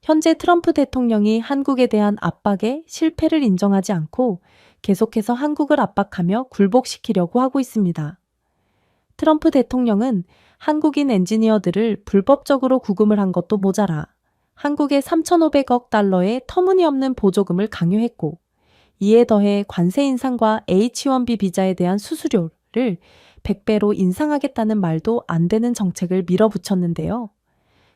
현재 트럼프 대통령이 한국에 대한 압박에 실패를 인정하지 않고 계속해서 한국을 압박하며 굴복시키려고 하고 있습니다. 트럼프 대통령은 한국인 엔지니어들을 불법적으로 구금을 한 것도 모자라 한국에 3,500억 달러의 터무니없는 보조금을 강요했고, 이에 더해 관세 인상과 H-1B 비자에 대한 수수료를 100배로 인상하겠다는 말도 안 되는 정책을 밀어붙였는데요.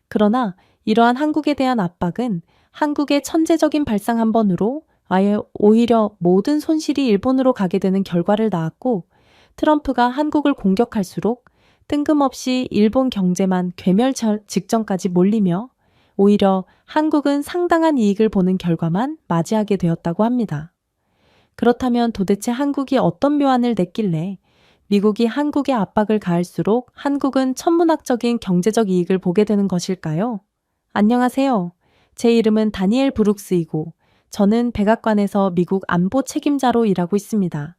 그러나 이러한 한국에 대한 압박은 한국의 천재적인 발상 한 번으로 아예 오히려 모든 손실이 일본으로 가게 되는 결과를 낳았고, 트럼프가 한국을 공격할수록 뜬금없이 일본 경제만 괴멸 직전까지 몰리며 오히려 한국은 상당한 이익을 보는 결과만 맞이하게 되었다고 합니다. 그렇다면 도대체 한국이 어떤 묘안을 냈길래 미국이 한국에 압박을 가할수록 한국은 천문학적인 경제적 이익을 보게 되는 것일까요? 안녕하세요. 제 이름은 다니엘 브룩스이고 저는 백악관에서 미국 안보 책임자로 일하고 있습니다.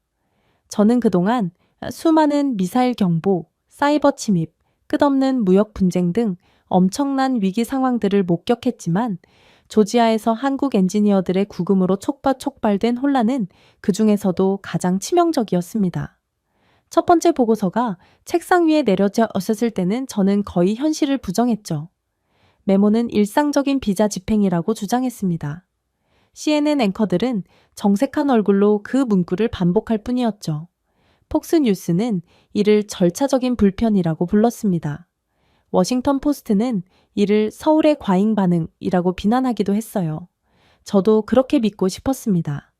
저는 그동안 수많은 미사일 경보, 사이버 침입, 끝없는 무역 분쟁 등 엄청난 위기 상황들을 목격했지만 조지아에서 한국 엔지니어들의 구금으로 촉발된 혼란은 그 중에서도 가장 치명적이었습니다. 첫 번째 보고서가 책상 위에 내려졌을 때는 저는 거의 현실을 부정했죠. 메모는 일상적인 비자 집행이라고 주장했습니다. CNN 앵커들은 정색한 얼굴로 그 문구를 반복할 뿐이었죠. 폭스뉴스는 이를 절차적인 불편이라고 불렀습니다. 워싱턴 포스트는 이를 서울의 과잉 반응이라고 비난하기도 했어요. 저도 그렇게 믿고 싶었습니다.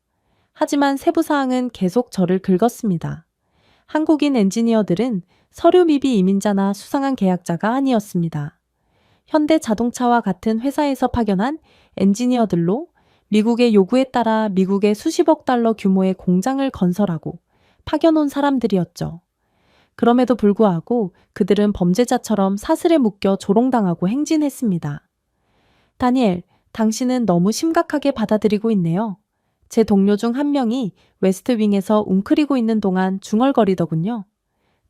하지만 세부 사항은 계속 저를 긁었습니다. 한국인 엔지니어들은 서류 미비 이민자나 수상한 계약자가 아니었습니다. 현대 자동차와 같은 회사에서 파견한 엔지니어들로 미국의 요구에 따라 미국의 수십억 달러 규모의 공장을 건설하고 파견 온 사람들이었죠. 그럼에도 불구하고 그들은 범죄자처럼 사슬에 묶여 조롱당하고 행진했습니다. 다니엘, 당신은 너무 심각하게 받아들이고 있네요. 제 동료 중 한 명이 웨스트 윙에서 웅크리고 있는 동안 중얼거리더군요.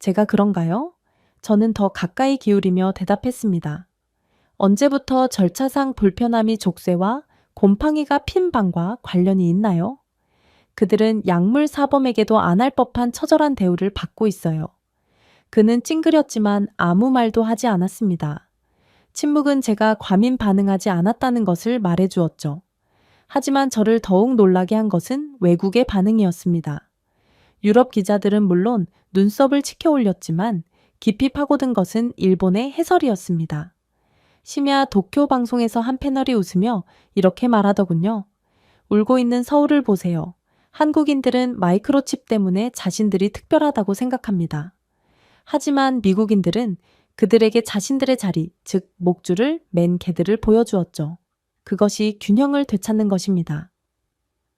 제가 그런가요? 저는 더 가까이 기울이며 대답했습니다. 언제부터 절차상 불편함이 족쇄와 곰팡이가 핀 방과 관련이 있나요? 그들은 약물 사범에게도 안 할 법한 처절한 대우를 받고 있어요. 그는 찡그렸지만 아무 말도 하지 않았습니다. 침묵은 제가 과민 반응하지 않았다는 것을 말해주었죠. 하지만 저를 더욱 놀라게 한 것은 외국의 반응이었습니다. 유럽 기자들은 물론 눈썹을 치켜 올렸지만 깊이 파고든 것은 일본의 해설이었습니다. 심야 도쿄 방송에서 한 패널이 웃으며 이렇게 말하더군요. 울고 있는 서울을 보세요. 한국인들은 마이크로칩 때문에 자신들이 특별하다고 생각합니다. 하지만 미국인들은 그들에게 자신들의 자리, 즉 목줄을 맨 개들을 보여주었죠. 그것이 균형을 되찾는 것입니다.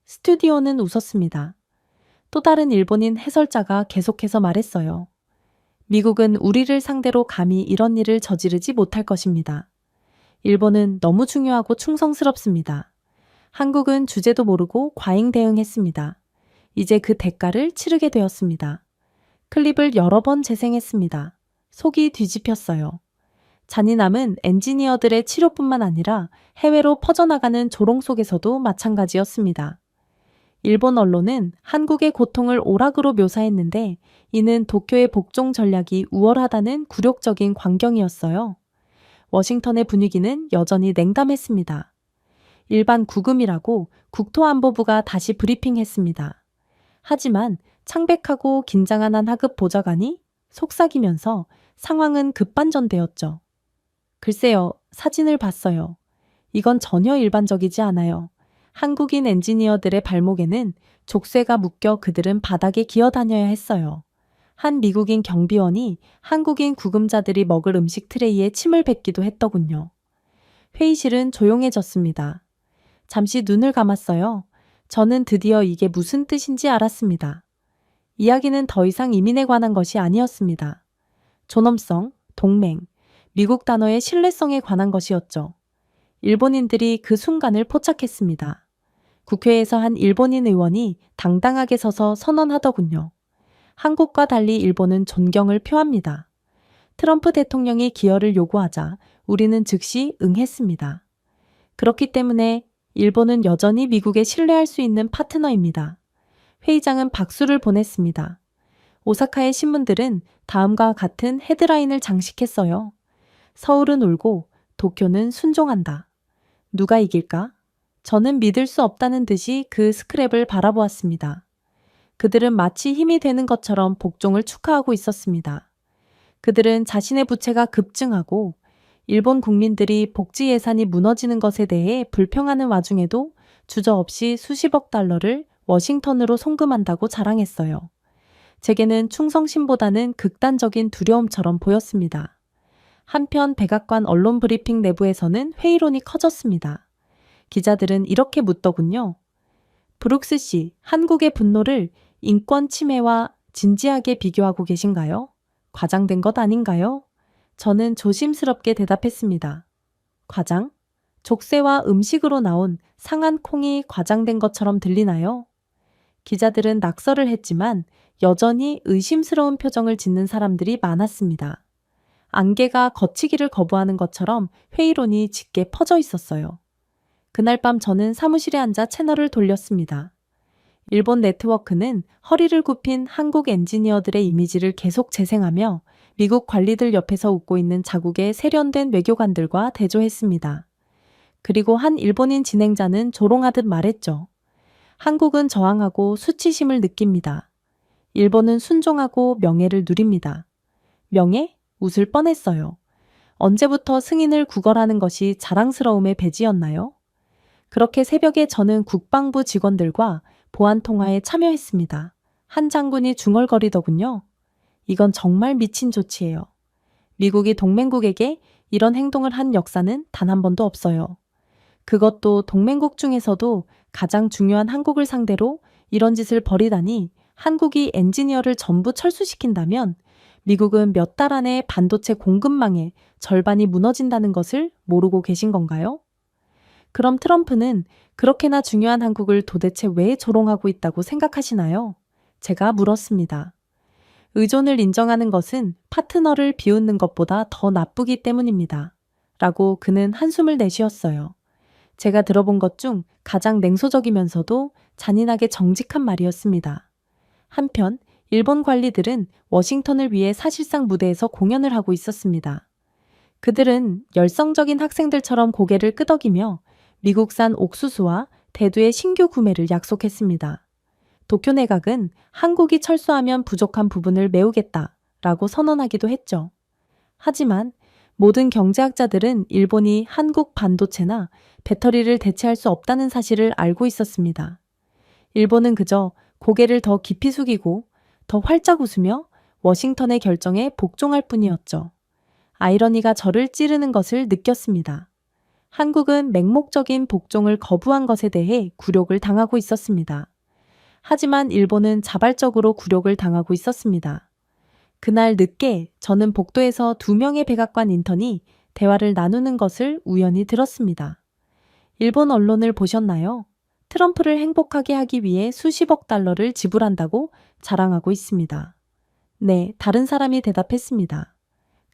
스튜디오는 웃었습니다. 또 다른 일본인 해설자가 계속해서 말했어요. 미국은 우리를 상대로 감히 이런 일을 저지르지 못할 것입니다. 일본은 너무 중요하고 충성스럽습니다. 한국은 주제도 모르고 과잉 대응했습니다. 이제 그 대가를 치르게 되었습니다. 클립을 여러 번 재생했습니다. 속이 뒤집혔어요. 잔인함은 엔지니어들의 치료뿐만 아니라 해외로 퍼져나가는 조롱 속에서도 마찬가지였습니다. 일본 언론은 한국의 고통을 오락으로 묘사했는데 이는 도쿄의 복종 전략이 우월하다는 굴욕적인 광경이었어요. 워싱턴의 분위기는 여전히 냉담했습니다. 일반 구금이라고 국토안보부가 다시 브리핑했습니다. 하지만 창백하고 긴장한 한 하급 보좌관이 속삭이면서 상황은 급반전되었죠. 글쎄요, 사진을 봤어요. 이건 전혀 일반적이지 않아요. 한국인 엔지니어들의 발목에는 족쇄가 묶여 그들은 바닥에 기어다녀야 했어요. 한 미국인 경비원이 한국인 구금자들이 먹을 음식 트레이에 침을 뱉기도 했더군요. 회의실은 조용해졌습니다. 잠시 눈을 감았어요. 저는 드디어 이게 무슨 뜻인지 알았습니다. 이야기는 더 이상 이민에 관한 것이 아니었습니다. 존엄성, 동맹, 미국 단어의 신뢰성에 관한 것이었죠. 일본인들이 그 순간을 포착했습니다. 국회에서 한 일본인 의원이 당당하게 서서 선언하더군요. 한국과 달리 일본은 존경을 표합니다. 트럼프 대통령이 기여를 요구하자 우리는 즉시 응했습니다. 그렇기 때문에 일본은 여전히 미국에 신뢰할 수 있는 파트너입니다. 회의장은 박수를 보냈습니다. 오사카의 신문들은 다음과 같은 헤드라인을 장식했어요. 서울은 울고 도쿄는 순종한다. 누가 이길까? 저는 믿을 수 없다는 듯이 그 스크랩을 바라보았습니다. 그들은 마치 힘이 되는 것처럼 복종을 축하하고 있었습니다. 그들은 자신의 부채가 급증하고 일본 국민들이 복지 예산이 무너지는 것에 대해 불평하는 와중에도 주저없이 수십억 달러를 워싱턴으로 송금한다고 자랑했어요. 제게는 충성심보다는 극단적인 두려움처럼 보였습니다. 한편 백악관 언론 브리핑 내부에서는 회의론이 커졌습니다. 기자들은 이렇게 묻더군요. 브룩스 씨, 한국의 분노를 인권 침해와 진지하게 비교하고 계신가요? 과장된 것 아닌가요? 저는 조심스럽게 대답했습니다. 과장? 족쇄와 음식으로 나온 상한 콩이 과장된 것처럼 들리나요? 기자들은 낙서를 했지만 여전히 의심스러운 표정을 짓는 사람들이 많았습니다. 안개가 거치기를 거부하는 것처럼 회의론이 짙게 퍼져 있었어요. 그날 밤 저는 사무실에 앉아 채널을 돌렸습니다. 일본 네트워크는 허리를 굽힌 한국 엔지니어들의 이미지를 계속 재생하며 미국 관리들 옆에서 웃고 있는 자국의 세련된 외교관들과 대조했습니다. 그리고 한 일본인 진행자는 조롱하듯 말했죠. 한국은 저항하고 수치심을 느낍니다. 일본은 순종하고 명예를 누립니다. 명예? 웃을 뻔했어요. 언제부터 승인을 구걸하는 것이 자랑스러움의 배지였나요? 그렇게 새벽에 저는 국방부 직원들과 보안 통화에 참여했습니다. 한 장군이 중얼거리더군요. 이건 정말 미친 조치예요. 미국이 동맹국에게 이런 행동을 한 역사는 단 한 번도 없어요. 그것도 동맹국 중에서도 가장 중요한 한국을 상대로 이런 짓을 벌이다니 한국이 엔지니어를 전부 철수시킨다면 미국은 몇 달 안에 반도체 공급망의 절반이 무너진다는 것을 모르고 계신 건가요? 그럼 트럼프는 그렇게나 중요한 한국을 도대체 왜 조롱하고 있다고 생각하시나요? 제가 물었습니다. 의존을 인정하는 것은 파트너를 비웃는 것보다 더 나쁘기 때문입니다. 라고 그는 한숨을 내쉬었어요. 제가 들어본 것 중 가장 냉소적이면서도 잔인하게 정직한 말이었습니다. 한편 일본 관리들은 워싱턴을 위해 사실상 무대에서 공연을 하고 있었습니다. 그들은 열성적인 학생들처럼 고개를 끄덕이며 미국산 옥수수와 대두의 신규 구매를 약속했습니다. 도쿄 내각은 한국이 철수하면 부족한 부분을 메우겠다라고 선언하기도 했죠. 하지만 모든 경제학자들은 일본이 한국 반도체나 배터리를 대체할 수 없다는 사실을 알고 있었습니다. 일본은 그저 고개를 더 깊이 숙이고 더 활짝 웃으며 워싱턴의 결정에 복종할 뿐이었죠. 아이러니가 저를 찌르는 것을 느꼈습니다. 한국은 맹목적인 복종을 거부한 것에 대해 굴욕을 당하고 있었습니다. 하지만 일본은 자발적으로 굴욕을 당하고 있었습니다. 그날 늦게 저는 복도에서 2명의 백악관 인턴이 대화를 나누는 것을 우연히 들었습니다. 일본 언론을 보셨나요? 트럼프를 행복하게 하기 위해 수십억 달러를 지불한다고 자랑하고 있습니다. 네, 다른 사람이 대답했습니다.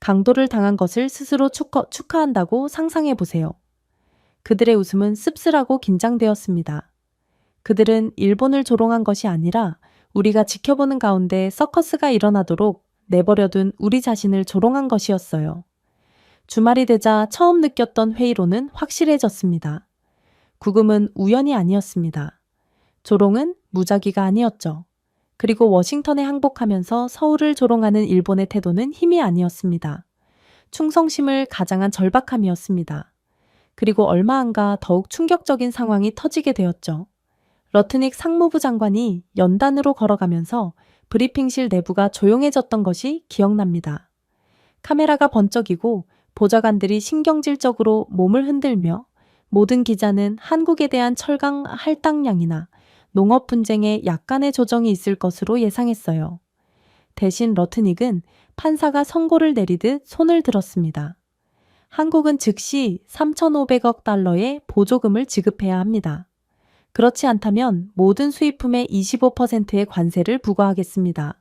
강도를 당한 것을 스스로 축하한다고 상상해 보세요. 그들의 웃음은 씁쓸하고 긴장되었습니다. 그들은 일본을 조롱한 것이 아니라 우리가 지켜보는 가운데 서커스가 일어나도록 내버려둔 우리 자신을 조롱한 것이었어요. 주말이 되자 처음 느꼈던 회의로는 확실해졌습니다. 구금은 우연이 아니었습니다. 조롱은 무작위가 아니었죠. 그리고 워싱턴에 항복하면서 서울을 조롱하는 일본의 태도는 힘이 아니었습니다. 충성심을 가장한 절박함이었습니다. 그리고 얼마 안가 더욱 충격적인 상황이 터지게 되었죠. 러트닉 상무부 장관이 연단으로 걸어가면서 브리핑실 내부가 조용해졌던 것이 기억납니다. 카메라가 번쩍이고 보좌관들이 신경질적으로 몸을 흔들며 모든 기자는 한국에 대한 철강 할당량이나 농업 분쟁에 약간의 조정이 있을 것으로 예상했어요. 대신 러트닉은 판사가 선고를 내리듯 손을 들었습니다. 한국은 즉시 3,500억 달러의 보조금을 지급해야 합니다. 그렇지 않다면 모든 수입품의 25%의 관세를 부과하겠습니다.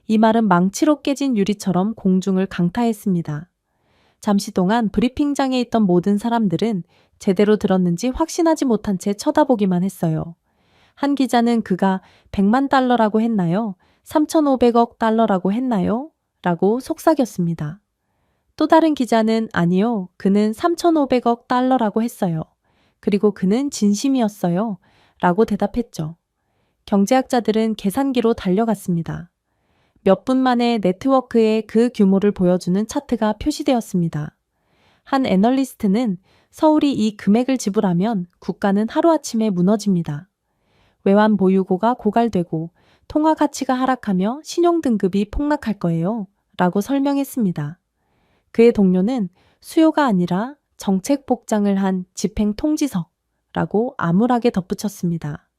이 말은 망치로 깨진 유리처럼 공중을 강타했습니다. 잠시 동안 브리핑장에 있던 모든 사람들은 제대로 들었는지 확신하지 못한 채 쳐다보기만 했어요. 한 기자는 그가 100만 달러라고 했나요? 3,500억 달러라고 했나요? 라고 속삭였습니다. 또 다른 기자는 아니요, 그는 3,500억 달러라고 했어요. 그리고 그는 진심이었어요. 라고 대답했죠. 경제학자들은 계산기로 달려갔습니다. 몇 분 만에 네트워크의 그 규모를 보여주는 차트가 표시되었습니다. 한 애널리스트는 서울이 이 금액을 지불하면 국가는 하루아침에 무너집니다. 외환 보유고가 고갈되고 통화 가치가 하락하며 신용등급이 폭락할 거예요. 라고 설명했습니다. 그의 동료는 수요가 아니라 정책 복장을 한 집행통지서라고 암울하게 덧붙였습니다.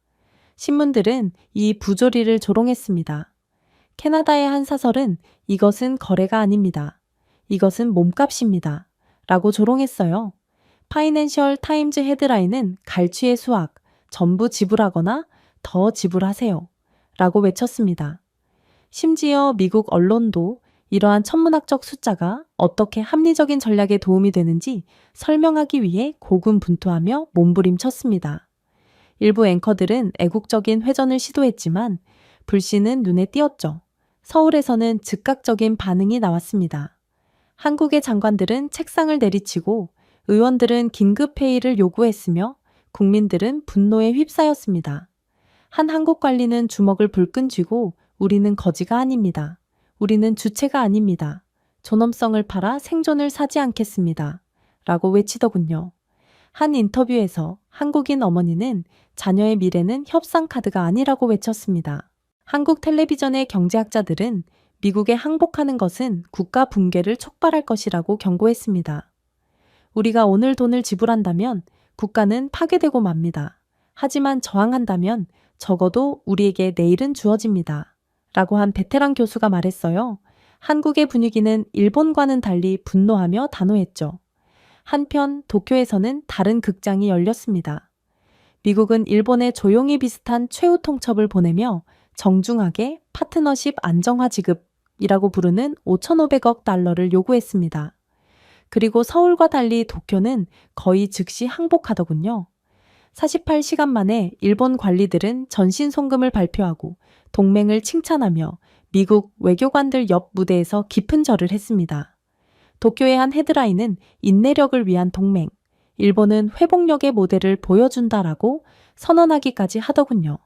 신문들은 이 부조리를 조롱했습니다. 캐나다의 한 사설은 이것은 거래가 아닙니다. 이것은 몸값입니다. 라고 조롱했어요. 파이낸셜 타임즈 헤드라인은 갈취의 수확, 전부 지불하거나 더 지불하세요. 라고 외쳤습니다. 심지어 미국 언론도 이러한 천문학적 숫자가 어떻게 합리적인 전략에 도움이 되는지 설명하기 위해 고군분투하며 몸부림쳤습니다. 일부 앵커들은 애국적인 회전을 시도했지만 불씨는 눈에 띄었죠. 서울에서는 즉각적인 반응이 나왔습니다. 한국의 장관들은 책상을 내리치고 의원들은 긴급회의를 요구했으며 국민들은 분노에 휩싸였습니다. 한 한국 관리는 주먹을 불끈 쥐고 우리는 거지가 아닙니다. 우리는 주체가 아닙니다. 존엄성을 팔아 생존을 사지 않겠습니다. 라고 외치더군요. 한 인터뷰에서 한국인 어머니는 자녀의 미래는 협상 카드가 아니라고 외쳤습니다. 한국 텔레비전의 경제학자들은 미국에 항복하는 것은 국가 붕괴를 촉발할 것이라고 경고했습니다. 우리가 오늘 돈을 지불한다면 국가는 파괴되고 맙니다. 하지만 저항한다면 적어도 우리에게 내일은 주어집니다. 라고 한 베테랑 교수가 말했어요. 한국의 분위기는 일본과는 달리 분노하며 단호했죠. 한편 도쿄에서는 다른 극장이 열렸습니다. 미국은 일본에 조용히 비슷한 최후 통첩을 보내며 정중하게 파트너십 안정화 지급이라고 부르는 5,500억 달러를 요구했습니다. 그리고 서울과 달리 도쿄는 거의 즉시 항복하더군요. 48시간 만에 일본 관리들은 전신 송금을 발표하고 동맹을 칭찬하며 미국 외교관들 옆 무대에서 깊은 절을 했습니다. 도쿄의 한 헤드라인은 인내력을 위한 동맹, 일본은 회복력의 모델을 보여준다라고 선언하기까지 하더군요.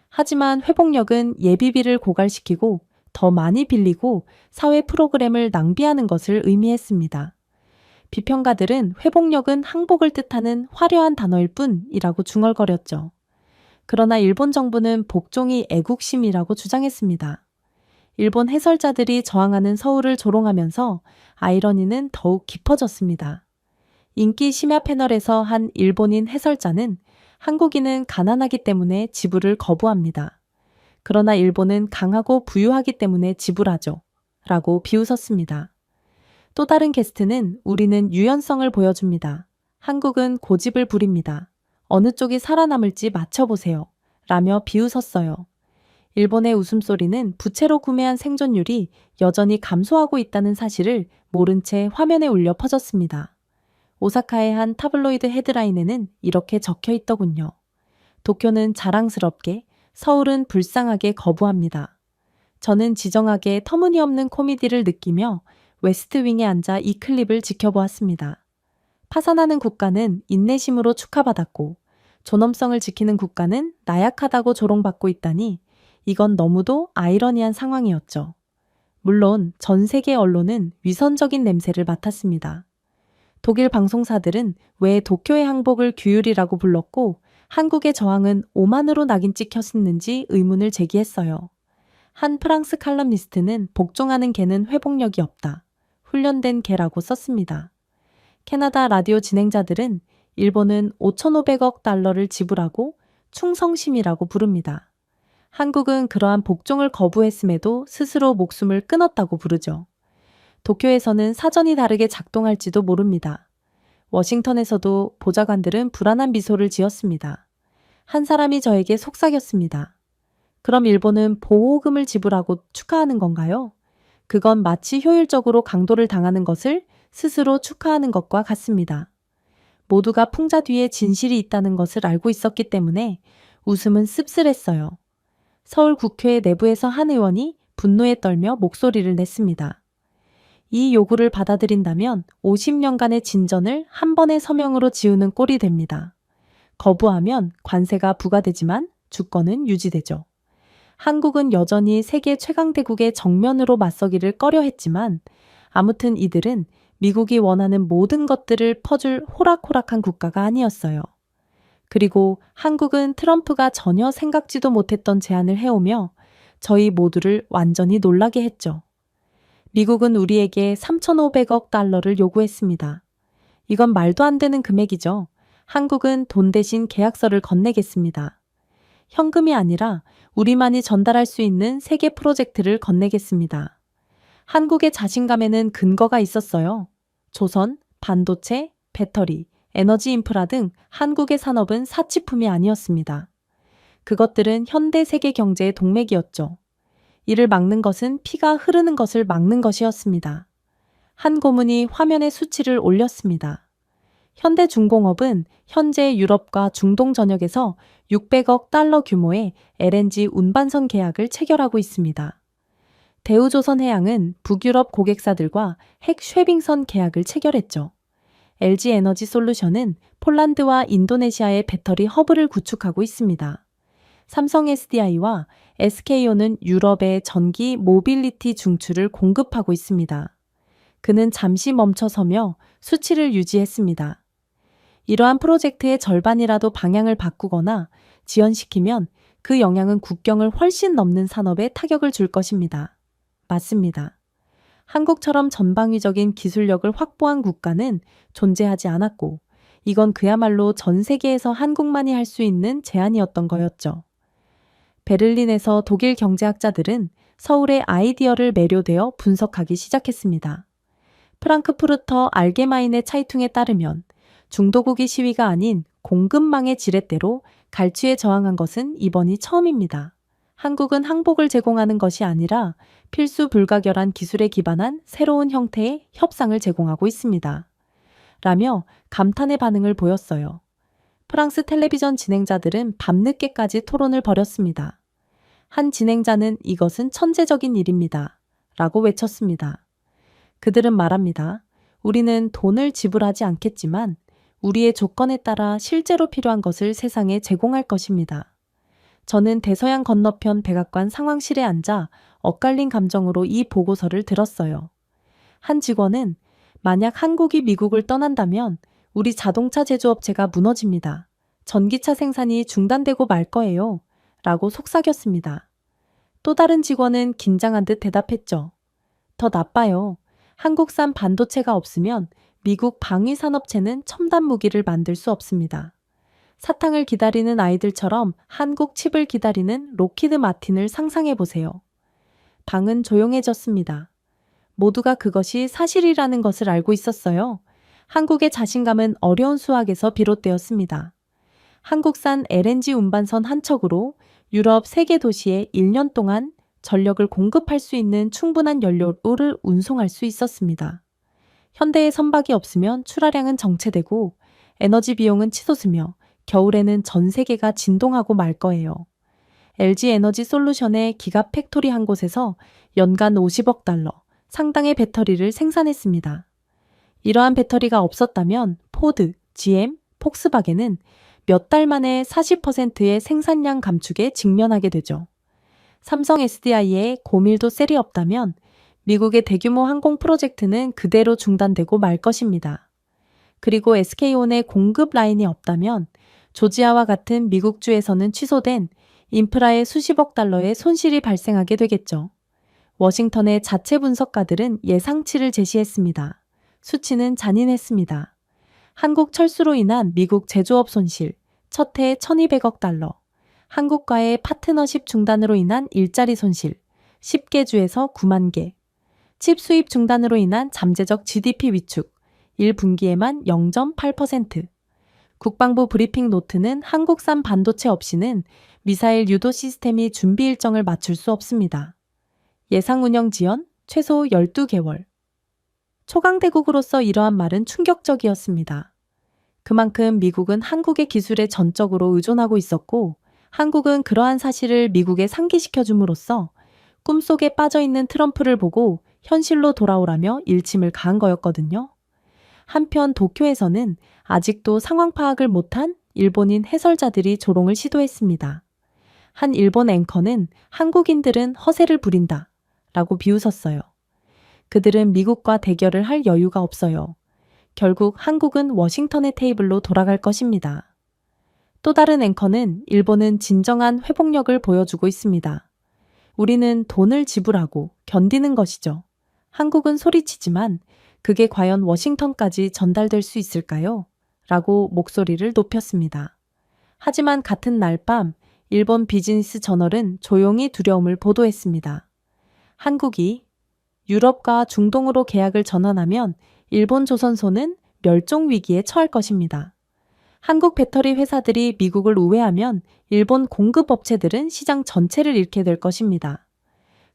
하지만 회복력은 예비비를 고갈시키고 더 많이 빌리고 사회 프로그램을 낭비하는 것을 의미했습니다. 비평가들은 회복력은 항복을 뜻하는 화려한 단어일 뿐이라고 중얼거렸죠. 그러나 일본 정부는 복종이 애국심이라고 주장했습니다. 일본 해설자들이 저항하는 서울을 조롱하면서 아이러니는 더욱 깊어졌습니다. 인기 심야 패널에서 한 일본인 해설자는 한국인은 가난하기 때문에 지불을 거부합니다. 그러나 일본은 강하고 부유하기 때문에 지불하죠. 라고 비웃었습니다. 또 다른 게스트는 우리는 유연성을 보여줍니다. 한국은 고집을 부립니다. 어느 쪽이 살아남을지 맞춰보세요. 라며 비웃었어요. 일본의 웃음소리는 부채로 구매한 생존율이 여전히 감소하고 있다는 사실을 모른 채 화면에 울려 퍼졌습니다. 오사카의 한 타블로이드 헤드라인에는 이렇게 적혀 있더군요. 도쿄는 자랑스럽게, 서울은 불쌍하게 거부합니다. 저는 지정하게 터무니없는 코미디를 느끼며 웨스트윙에 앉아 이 클립을 지켜보았습니다. 파산하는 국가는 인내심으로 축하받았고 존엄성을 지키는 국가는 나약하다고 조롱받고 있다니 이건 너무도 아이러니한 상황이었죠. 물론 전 세계 언론은 위선적인 냄새를 맡았습니다. 독일 방송사들은 왜 도쿄의 항복을 규율이라고 불렀고 한국의 저항은 오만으로 낙인 찍혔는지 의문을 제기했어요. 한 프랑스 칼럼니스트는 복종하는 개는 회복력이 없다. 훈련된 개라고 썼습니다. 캐나다 라디오 진행자들은 일본은 5,500억 달러를 지불하고 충성심이라고 부릅니다. 한국은 그러한 복종을 거부했음에도 스스로 목숨을 끊었다고 부르죠. 도쿄에서는 사전이 다르게 작동할지도 모릅니다. 워싱턴에서도 보좌관들은 불안한 미소를 지었습니다. 한 사람이 저에게 속삭였습니다. 그럼 일본은 보호금을 지불하고 축하하는 건가요? 그건 마치 효율적으로 강도를 당하는 것을 스스로 축하하는 것과 같습니다. 모두가 풍자 뒤에 진실이 있다는 것을 알고 있었기 때문에 웃음은 씁쓸했어요. 서울 국회 내부에서 한 의원이 분노에 떨며 목소리를 냈습니다. 이 요구를 받아들인다면 50년간의 진전을 한 번의 서명으로 지우는 꼴이 됩니다. 거부하면 관세가 부과되지만 주권은 유지되죠. 한국은 여전히 세계 최강대국의 정면으로 맞서기를 꺼려했지만 아무튼 이들은 미국이 원하는 모든 것들을 퍼줄 호락호락한 국가가 아니었어요. 그리고 한국은 트럼프가 전혀 생각지도 못했던 제안을 해오며 저희 모두를 완전히 놀라게 했죠. 미국은 우리에게 3,500억 달러를 요구했습니다. 이건 말도 안 되는 금액이죠. 한국은 돈 대신 계약서를 건네겠습니다. 현금이 아니라 우리만이 전달할 수 있는 세계 프로젝트를 건네겠습니다. 한국의 자신감에는 근거가 있었어요. 조선, 반도체, 배터리, 에너지 인프라 등 한국의 산업은 사치품이 아니었습니다. 그것들은 현대 세계 경제의 동맥이었죠. 이를 막는 것은 피가 흐르는 것을 막는 것이었습니다. 한 고문이 화면에 수치를 올렸습니다. 현대중공업은 현재 유럽과 중동 전역에서 600억 달러 규모의 LNG 운반선 계약을 체결하고 있습니다. 대우조선해양은 북유럽 고객사들과 핵 쉐빙선 계약을 체결했죠. LG에너지솔루션은 폴란드와 인도네시아의 배터리 허브를 구축하고 있습니다. 삼성 SDI와 SK온은 유럽의 전기 모빌리티 중추를 공급하고 있습니다. 그는 잠시 멈춰서며 수치를 유지했습니다. 이러한 프로젝트의 절반이라도 방향을 바꾸거나 지연시키면 그 영향은 국경을 훨씬 넘는 산업에 타격을 줄 것입니다. 맞습니다. 한국처럼 전방위적인 기술력을 확보한 국가는 존재하지 않았고 이건 그야말로 전 세계에서 한국만이 할 수 있는 제안이었던 거였죠. 베를린에서 독일 경제학자들은 서울의 아이디어를 매료되어 분석하기 시작했습니다. 프랑크푸르터 알게마인의 차이퉁에 따르면 중도국이 시위가 아닌 공급망의 지렛대로 갈취에 저항한 것은 이번이 처음입니다. 한국은 항복을 제공하는 것이 아니라 필수 불가결한 기술에 기반한 새로운 형태의 협상을 제공하고 있습니다. 라며 감탄의 반응을 보였어요. 프랑스 텔레비전 진행자들은 밤늦게까지 토론을 벌였습니다. 한 진행자는 이것은 천재적인 일입니다. 라고 외쳤습니다. 그들은 말합니다. 우리는 돈을 지불하지 않겠지만 우리의 조건에 따라 실제로 필요한 것을 세상에 제공할 것입니다. 저는 대서양 건너편 백악관 상황실에 앉아 엇갈린 감정으로 이 보고서를 들었어요. 한 직원은 만약 한국이 미국을 떠난다면 우리 자동차 제조업체가 무너집니다. 전기차 생산이 중단되고 말 거예요. 라고 속삭였습니다. 또 다른 직원은 긴장한 듯 대답했죠. 더 나빠요. 한국산 반도체가 없으면 미국 방위산업체는 첨단 무기를 만들 수 없습니다. 사탕을 기다리는 아이들처럼 한국 칩을 기다리는 로키드 마틴을 상상해 보세요. 방은 조용해졌습니다. 모두가 그것이 사실이라는 것을 알고 있었어요. 한국의 자신감은 어려운 수학에서 비롯되었습니다. 한국산 LNG 운반선 한 척으로 유럽 3개 도시에 1년 동안 전력을 공급할 수 있는 충분한 연료를 운송할 수 있었습니다. 현대의 선박이 없으면 출하량은 정체되고 에너지 비용은 치솟으며 겨울에는 전 세계가 진동하고 말 거예요. LG에너지솔루션의 기가 팩토리 한 곳에서 연간 50억 달러 상당의 배터리를 생산했습니다. 이러한 배터리가 없었다면 포드, GM, 폭스바겐은 몇 달 만에 40%의 생산량 감축에 직면하게 되죠. 삼성 SDI에 고밀도 셀이 없다면 미국의 대규모 항공 프로젝트는 그대로 중단되고 말 것입니다. 그리고 SK온의 공급 라인이 없다면 조지아와 같은 미국주에서는 취소된 인프라의 수십억 달러의 손실이 발생하게 되겠죠. 워싱턴의 자체 분석가들은 예상치를 제시했습니다. 수치는 잔인했습니다. 한국 철수로 인한 미국 제조업 손실, 첫 해 1,200억 달러, 한국과의 파트너십 중단으로 인한 일자리 손실, 10개 주에서 9만 개, 칩 수입 중단으로 인한 잠재적 GDP 위축, 1분기에만 0.8%. 국방부 브리핑 노트는 한국산 반도체 없이는 미사일 유도 시스템이 준비 일정을 맞출 수 없습니다. 예상 운영 지연 최소 12개월. 초강대국으로서 이러한 말은 충격적이었습니다. 그만큼 미국은 한국의 기술에 전적으로 의존하고 있었고, 한국은 그러한 사실을 미국에 상기시켜 줌으로써 꿈속에 빠져있는 트럼프를 보고 현실로 돌아오라며 일침을 가한 거였거든요. 한편 도쿄에서는 아직도 상황 파악을 못한 일본인 해설자들이 조롱을 시도했습니다. 한 일본 앵커는 한국인들은 허세를 부린다 라고 비웃었어요. 그들은 미국과 대결을 할 여유가 없어요. 결국 한국은 워싱턴의 테이블로 돌아갈 것입니다. 또 다른 앵커는 일본은 진정한 회복력을 보여주고 있습니다. 우리는 돈을 지불하고 견디는 것이죠. 한국은 소리치지만 그게 과연 워싱턴까지 전달될 수 있을까요? 라고 목소리를 높였습니다. 하지만 같은 날 밤 일본 비즈니스 저널은 조용히 두려움을 보도했습니다. 한국이 유럽과 중동으로 계약을 전환하면 일본 조선소는 멸종 위기에 처할 것입니다. 한국 배터리 회사들이 미국을 우회하면 일본 공급 업체들은 시장 전체를 잃게 될 것입니다.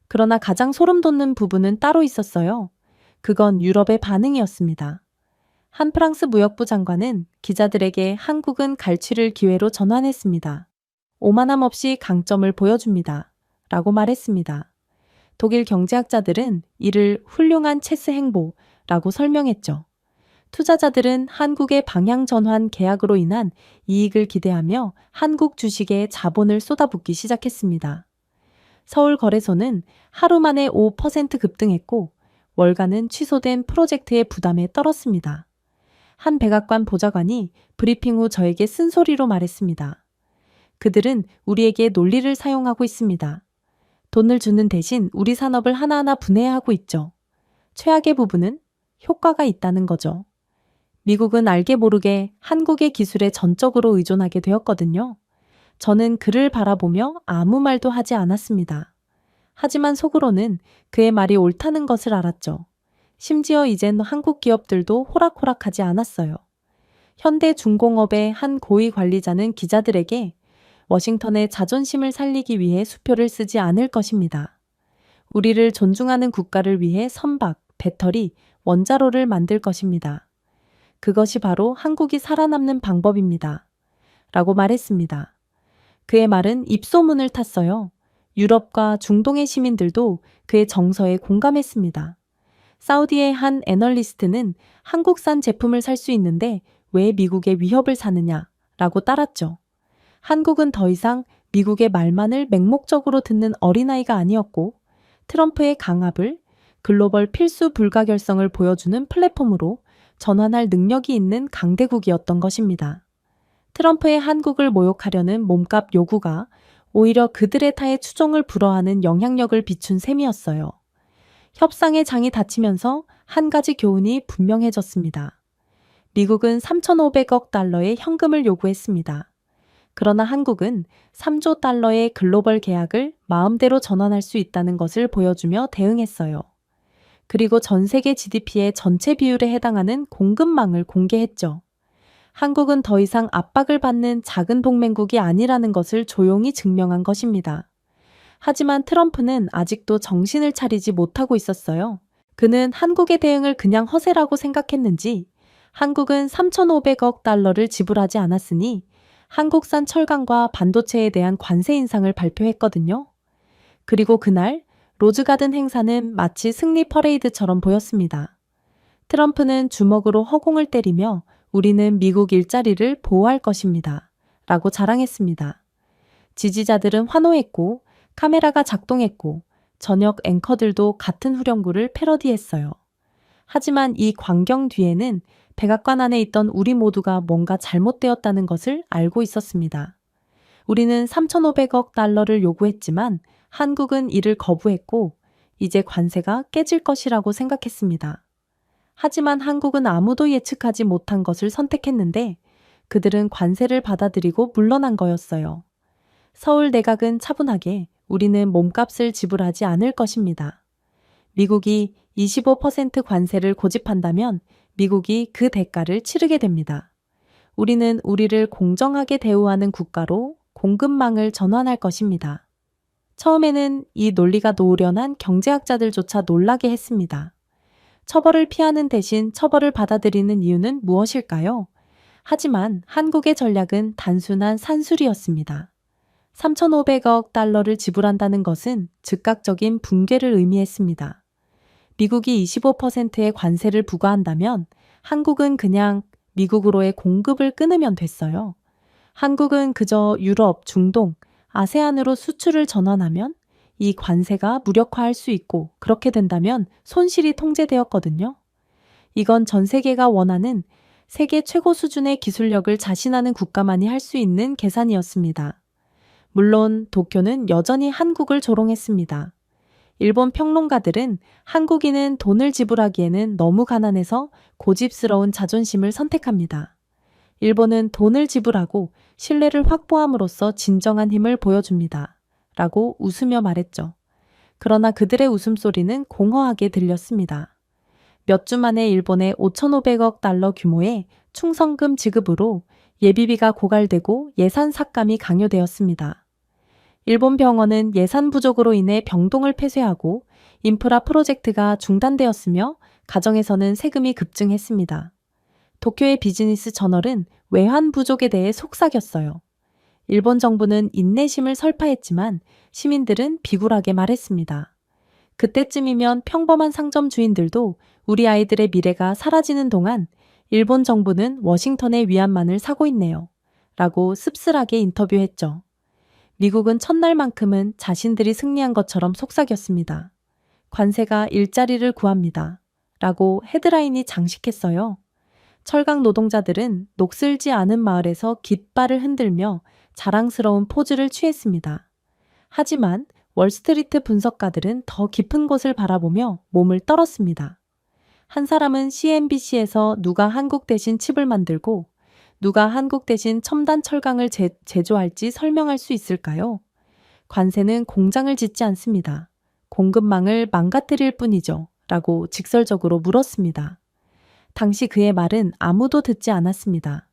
그러나 가장 소름 돋는 부분은 따로 있었어요. 그건 유럽의 반응이었습니다. 한 프랑스 무역부 장관은 기자들에게 한국은 갈취를 기회로 전환했습니다. 오만함 없이 강점을 보여줍니다. 라고 말했습니다. 독일 경제학자들은 이를 훌륭한 체스 행보라고 설명했죠. 투자자들은 한국의 방향 전환 계약으로 인한 이익을 기대하며 한국 주식에 자본을 쏟아붓기 시작했습니다. 서울거래소는 하루 만에 5% 급등했고 월가는 취소된 프로젝트의 부담에 떨었습니다. 한 백악관 보좌관이 브리핑 후 저에게 쓴소리로 말했습니다. 그들은 우리에게 논리를 사용하고 있습니다. 돈을 주는 대신 우리 산업을 하나하나 분해하고 있죠. 최악의 부분은 효과가 있다는 거죠. 미국은 알게 모르게 한국의 기술에 전적으로 의존하게 되었거든요. 저는 그를 바라보며 아무 말도 하지 않았습니다. 하지만 속으로는 그의 말이 옳다는 것을 알았죠. 심지어 이젠 한국 기업들도 호락호락하지 않았어요. 현대중공업의 한 고위 관리자는 기자들에게 워싱턴의 자존심을 살리기 위해 수표를 쓰지 않을 것입니다. 우리를 존중하는 국가를 위해 선박, 배터리, 원자로를 만들 것입니다. 그것이 바로 한국이 살아남는 방법입니다. 라고 말했습니다. 그의 말은 입소문을 탔어요. 유럽과 중동의 시민들도 그의 정서에 공감했습니다. 사우디의 한 애널리스트는 한국산 제품을 살 수 있는데 왜 미국의 위협을 사느냐 라고 따랐죠. 한국은 더 이상 미국의 말만을 맹목적으로 듣는 어린아이가 아니었고 트럼프의 강압을 글로벌 필수 불가결성을 보여주는 플랫폼으로 전환할 능력이 있는 강대국이었던 것입니다. 트럼프의 한국을 모욕하려는 몸값 요구가 오히려 그들의 타의 추종을 불허하는 영향력을 비춘 셈이었어요. 협상의 장이 닫히면서 한 가지 교훈이 분명해졌습니다. 미국은 3,500억 달러의 현금을 요구했습니다. 그러나 한국은 3조 달러의 글로벌 계약을 마음대로 전환할 수 있다는 것을 보여주며 대응했어요. 그리고 전 세계 GDP의 전체 비율에 해당하는 공급망을 공개했죠. 한국은 더 이상 압박을 받는 작은 동맹국이 아니라는 것을 조용히 증명한 것입니다. 하지만 트럼프는 아직도 정신을 차리지 못하고 있었어요. 그는 한국의 대응을 그냥 허세라고 생각했는지 한국은 3,500억 달러를 지불하지 않았으니 한국산 철강과 반도체에 대한 관세 인상을 발표했거든요. 그리고 그날 로즈가든 행사는 마치 승리 퍼레이드처럼 보였습니다. 트럼프는 주먹으로 허공을 때리며 우리는 미국 일자리를 보호할 것입니다. 라고 자랑했습니다. 지지자들은 환호했고 카메라가 작동했고 저녁 앵커들도 같은 후렴구를 패러디했어요. 하지만 이 광경 뒤에는 백악관 안에 있던 우리 모두가 뭔가 잘못되었다는 것을 알고 있었습니다. 우리는 3,500억 달러를 요구했지만 한국은 이를 거부했고 이제 관세가 깨질 것이라고 생각했습니다. 하지만 한국은 아무도 예측하지 못한 것을 선택했는데 그들은 관세를 받아들이고 물러난 거였어요. 서울 내각은 차분하게 우리는 몸값을 지불하지 않을 것입니다. 미국이 25% 관세를 고집한다면 미국이 그 대가를 치르게 됩니다. 우리는 우리를 공정하게 대우하는 국가로 공급망을 전환할 것입니다. 처음에는 이 논리가 노련한 경제학자들조차 놀라게 했습니다. 처벌을 피하는 대신 처벌을 받아들이는 이유는 무엇일까요? 하지만 한국의 전략은 단순한 산술이었습니다. 3,500억 달러를 지불한다는 것은 즉각적인 붕괴를 의미했습니다. 미국이 25%의 관세를 부과한다면 한국은 그냥 미국으로의 공급을 끊으면 됐어요. 한국은 그저 유럽, 중동, 아세안으로 수출을 전환하면 이 관세가 무력화할 수 있고 그렇게 된다면 손실이 통제되었거든요. 이건 전 세계가 원하는 세계 최고 수준의 기술력을 자신하는 국가만이 할 수 있는 계산이었습니다. 물론 도쿄는 여전히 한국을 조롱했습니다. 일본 평론가들은 한국인은 돈을 지불하기에는 너무 가난해서 고집스러운 자존심을 선택합니다. 일본은 돈을 지불하고 신뢰를 확보함으로써 진정한 힘을 보여줍니다. 라고 웃으며 말했죠. 그러나 그들의 웃음소리는 공허하게 들렸습니다. 몇 주 만에 일본의 5,500억 달러 규모의 충성금 지급으로 예비비가 고갈되고 예산 삭감이 강요되었습니다. 일본 병원은 예산 부족으로 인해 병동을 폐쇄하고 인프라 프로젝트가 중단되었으며 가정에서는 세금이 급증했습니다. 도쿄의 비즈니스 저널은 외환 부족에 대해 속삭였어요. 일본 정부는 인내심을 설파했지만 시민들은 비굴하게 말했습니다. 그때쯤이면 평범한 상점 주인들도 우리 아이들의 미래가 사라지는 동안 일본 정부는 워싱턴의 위안만을 사고 있네요. 라고 씁쓸하게 인터뷰했죠. 미국은 첫날만큼은 자신들이 승리한 것처럼 속삭였습니다. 관세가 일자리를 구합니다. 라고 헤드라인이 장식했어요. 철강 노동자들은 녹슬지 않은 마을에서 깃발을 흔들며 자랑스러운 포즈를 취했습니다. 하지만 월스트리트 분석가들은 더 깊은 곳을 바라보며 몸을 떨었습니다. 한 사람은 CNBC에서 누가 한국 대신 칩을 만들고 누가 한국 대신 첨단 철강을 제조할지 설명할 수 있을까요? 관세는 공장을 짓지 않습니다. 공급망을 망가뜨릴 뿐이죠. 라고 직설적으로 물었습니다. 당시 그의 말은 아무도 듣지 않았습니다.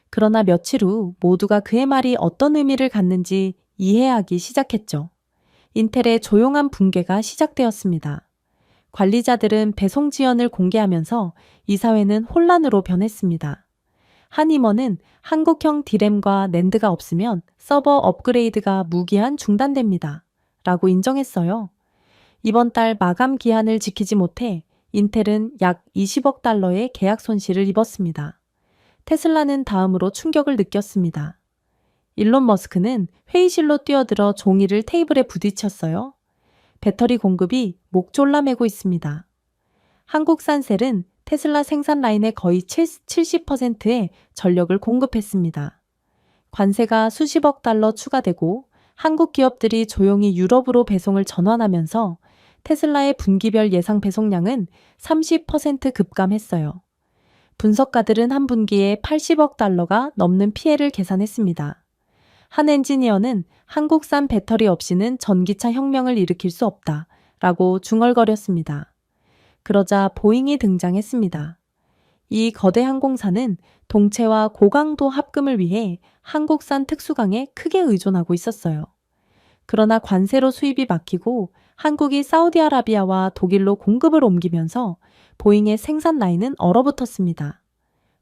그러나 며칠 후 모두가 그의 말이 어떤 의미를 갖는지 이해하기 시작했죠. 인텔의 조용한 붕괴가 시작되었습니다. 관리자들은 배송 지연을 공개하면서 이사회는 혼란으로 변했습니다. 한 임원은 한국형 디램과 낸드가 없으면 서버 업그레이드가 무기한 중단됩니다. 라고 인정했어요. 이번 달 마감 기한을 지키지 못해 인텔은 약 20억 달러의 계약 손실을 입었습니다. 테슬라는 다음으로 충격을 느꼈습니다. 일론 머스크는 회의실로 뛰어들어 종이를 테이블에 부딪혔어요. 배터리 공급이 목 졸라매고 있습니다. 한국산 셀은 테슬라 생산 라인의 거의 70%의 전력을 공급했습니다. 관세가 수십억 달러 추가되고 한국 기업들이 조용히 유럽으로 배송을 전환하면서 테슬라의 분기별 예상 배송량은 30% 급감했어요. 분석가들은 한 분기에 80억 달러가 넘는 피해를 계산했습니다. 한 엔지니어는 한국산 배터리 없이는 전기차 혁명을 일으킬 수 없다 라고 중얼거렸습니다. 그러자 보잉이 등장했습니다. 이 거대 항공사는 동체와 고강도 합금을 위해 한국산 특수강에 크게 의존하고 있었어요. 그러나 관세로 수입이 막히고 한국이 사우디아라비아와 독일로 공급을 옮기면서 보잉의 생산 라인은 얼어붙었습니다.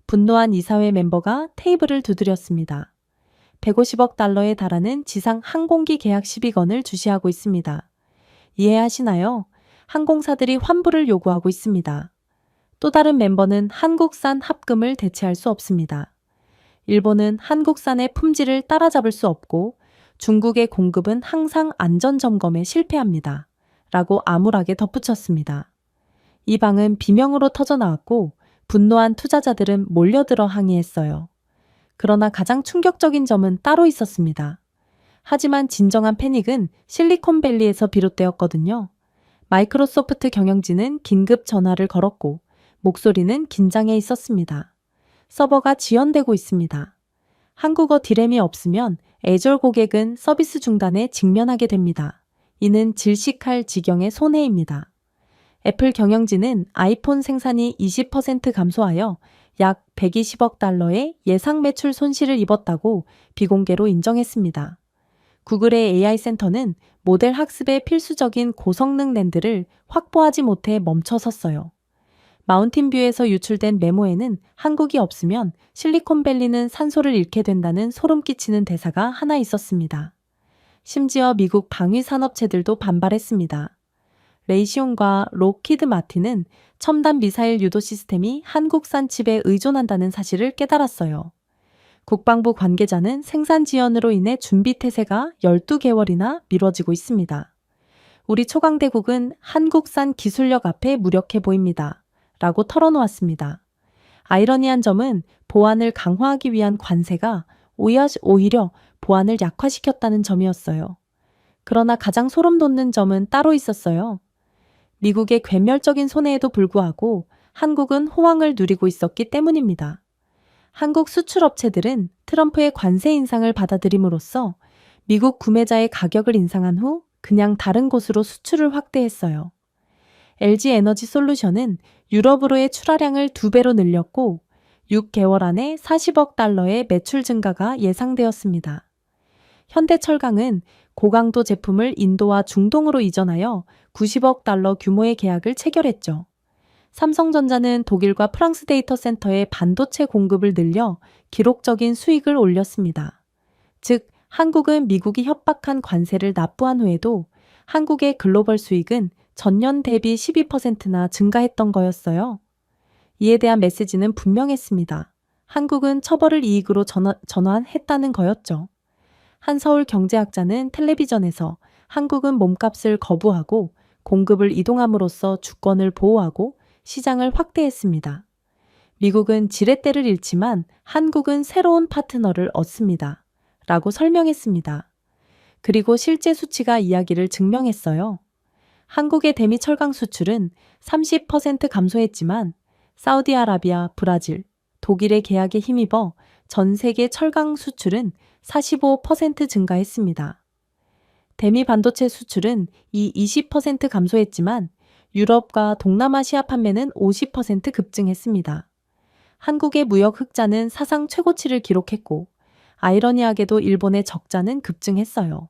분노한 이사회 멤버가 테이블을 두드렸습니다. 150억 달러에 달하는 지상 항공기 계약 12건을 주시하고 있습니다. 이해하시나요? 항공사들이 환불을 요구하고 있습니다. 또 다른 멤버는 한국산 합금을 대체할 수 없습니다. 일본은 한국산의 품질을 따라잡을 수 없고 중국의 공급은 항상 안전점검에 실패합니다. 라고 암울하게 덧붙였습니다. 이 방은 비명으로 터져나왔고 분노한 투자자들은 몰려들어 항의했어요. 그러나 가장 충격적인 점은 따로 있었습니다. 하지만 진정한 패닉은 실리콘밸리에서 비롯되었거든요. 마이크로소프트 경영진은 긴급 전화를 걸었고 목소리는 긴장해 있었습니다. 서버가 지연되고 있습니다. 한국어 디램이 없으면 애절 고객은 서비스 중단에 직면하게 됩니다. 이는 질식할 지경의 손해입니다. 애플 경영진은 아이폰 생산이 20% 감소하여 약 120억 달러의 예상 매출 손실을 입었다고 비공개로 인정했습니다. 구글의 AI 센터는 모델 학습에 필수적인 고성능 랜드를 확보하지 못해 멈춰섰어요. 마운틴뷰에서 유출된 메모에는 한국이 없으면 실리콘밸리는 산소를 잃게 된다는 소름 끼치는 대사가 하나 있었습니다. 심지어 미국 방위 산업체들도 반발했습니다. 레이시온과 록히드 마틴은 첨단 미사일 유도 시스템이 한국산 칩에 의존한다는 사실을 깨달았어요. 국방부 관계자는 생산 지연으로 인해 준비 태세가 12개월이나 미뤄지고 있습니다. 우리 초강대국은 한국산 기술력 앞에 무력해 보입니다. 라고 털어놓았습니다. 아이러니한 점은 보안을 강화하기 위한 관세가 오히려 보안을 약화시켰다는 점이었어요. 그러나 가장 소름 돋는 점은 따로 있었어요. 미국의 괴멸적인 손해에도 불구하고 한국은 호황을 누리고 있었기 때문입니다. 한국 수출업체들은 트럼프의 관세 인상을 받아들임으로써 미국 구매자의 가격을 인상한 후 그냥 다른 곳으로 수출을 확대했어요. LG 에너지 솔루션은 유럽으로의 출하량을 2배로 늘렸고 6개월 안에 40억 달러의 매출 증가가 예상되었습니다. 현대철강은 고강도 제품을 인도와 중동으로 이전하여 90억 달러 규모의 계약을 체결했죠. 삼성전자는 독일과 프랑스 데이터 센터에 반도체 공급을 늘려 기록적인 수익을 올렸습니다. 즉, 한국은 미국이 협박한 관세를 납부한 후에도 한국의 글로벌 수익은 전년 대비 12%나 증가했던 거였어요. 이에 대한 메시지는 분명했습니다. 한국은 처벌을 이익으로 전환했다는 거였죠. 한 서울 경제학자는 텔레비전에서 한국은 몸값을 거부하고 공급을 이동함으로써 주권을 보호하고 시장을 확대했습니다. 미국은 지렛대를 잃지만 한국은 새로운 파트너를 얻습니다. 라고 설명했습니다. 그리고 실제 수치가 이야기를 증명했어요. 한국의 대미 철강 수출은 30% 감소했지만 사우디아라비아, 브라질, 독일의 계약에 힘입어 전 세계 철강 수출은 45% 증가했습니다. 대미 반도체 수출은 이 20% 감소했지만 유럽과 동남아시아 판매는 50% 급증했습니다. 한국의 무역 흑자는 사상 최고치를 기록했고 아이러니하게도 일본의 적자는 급증했어요.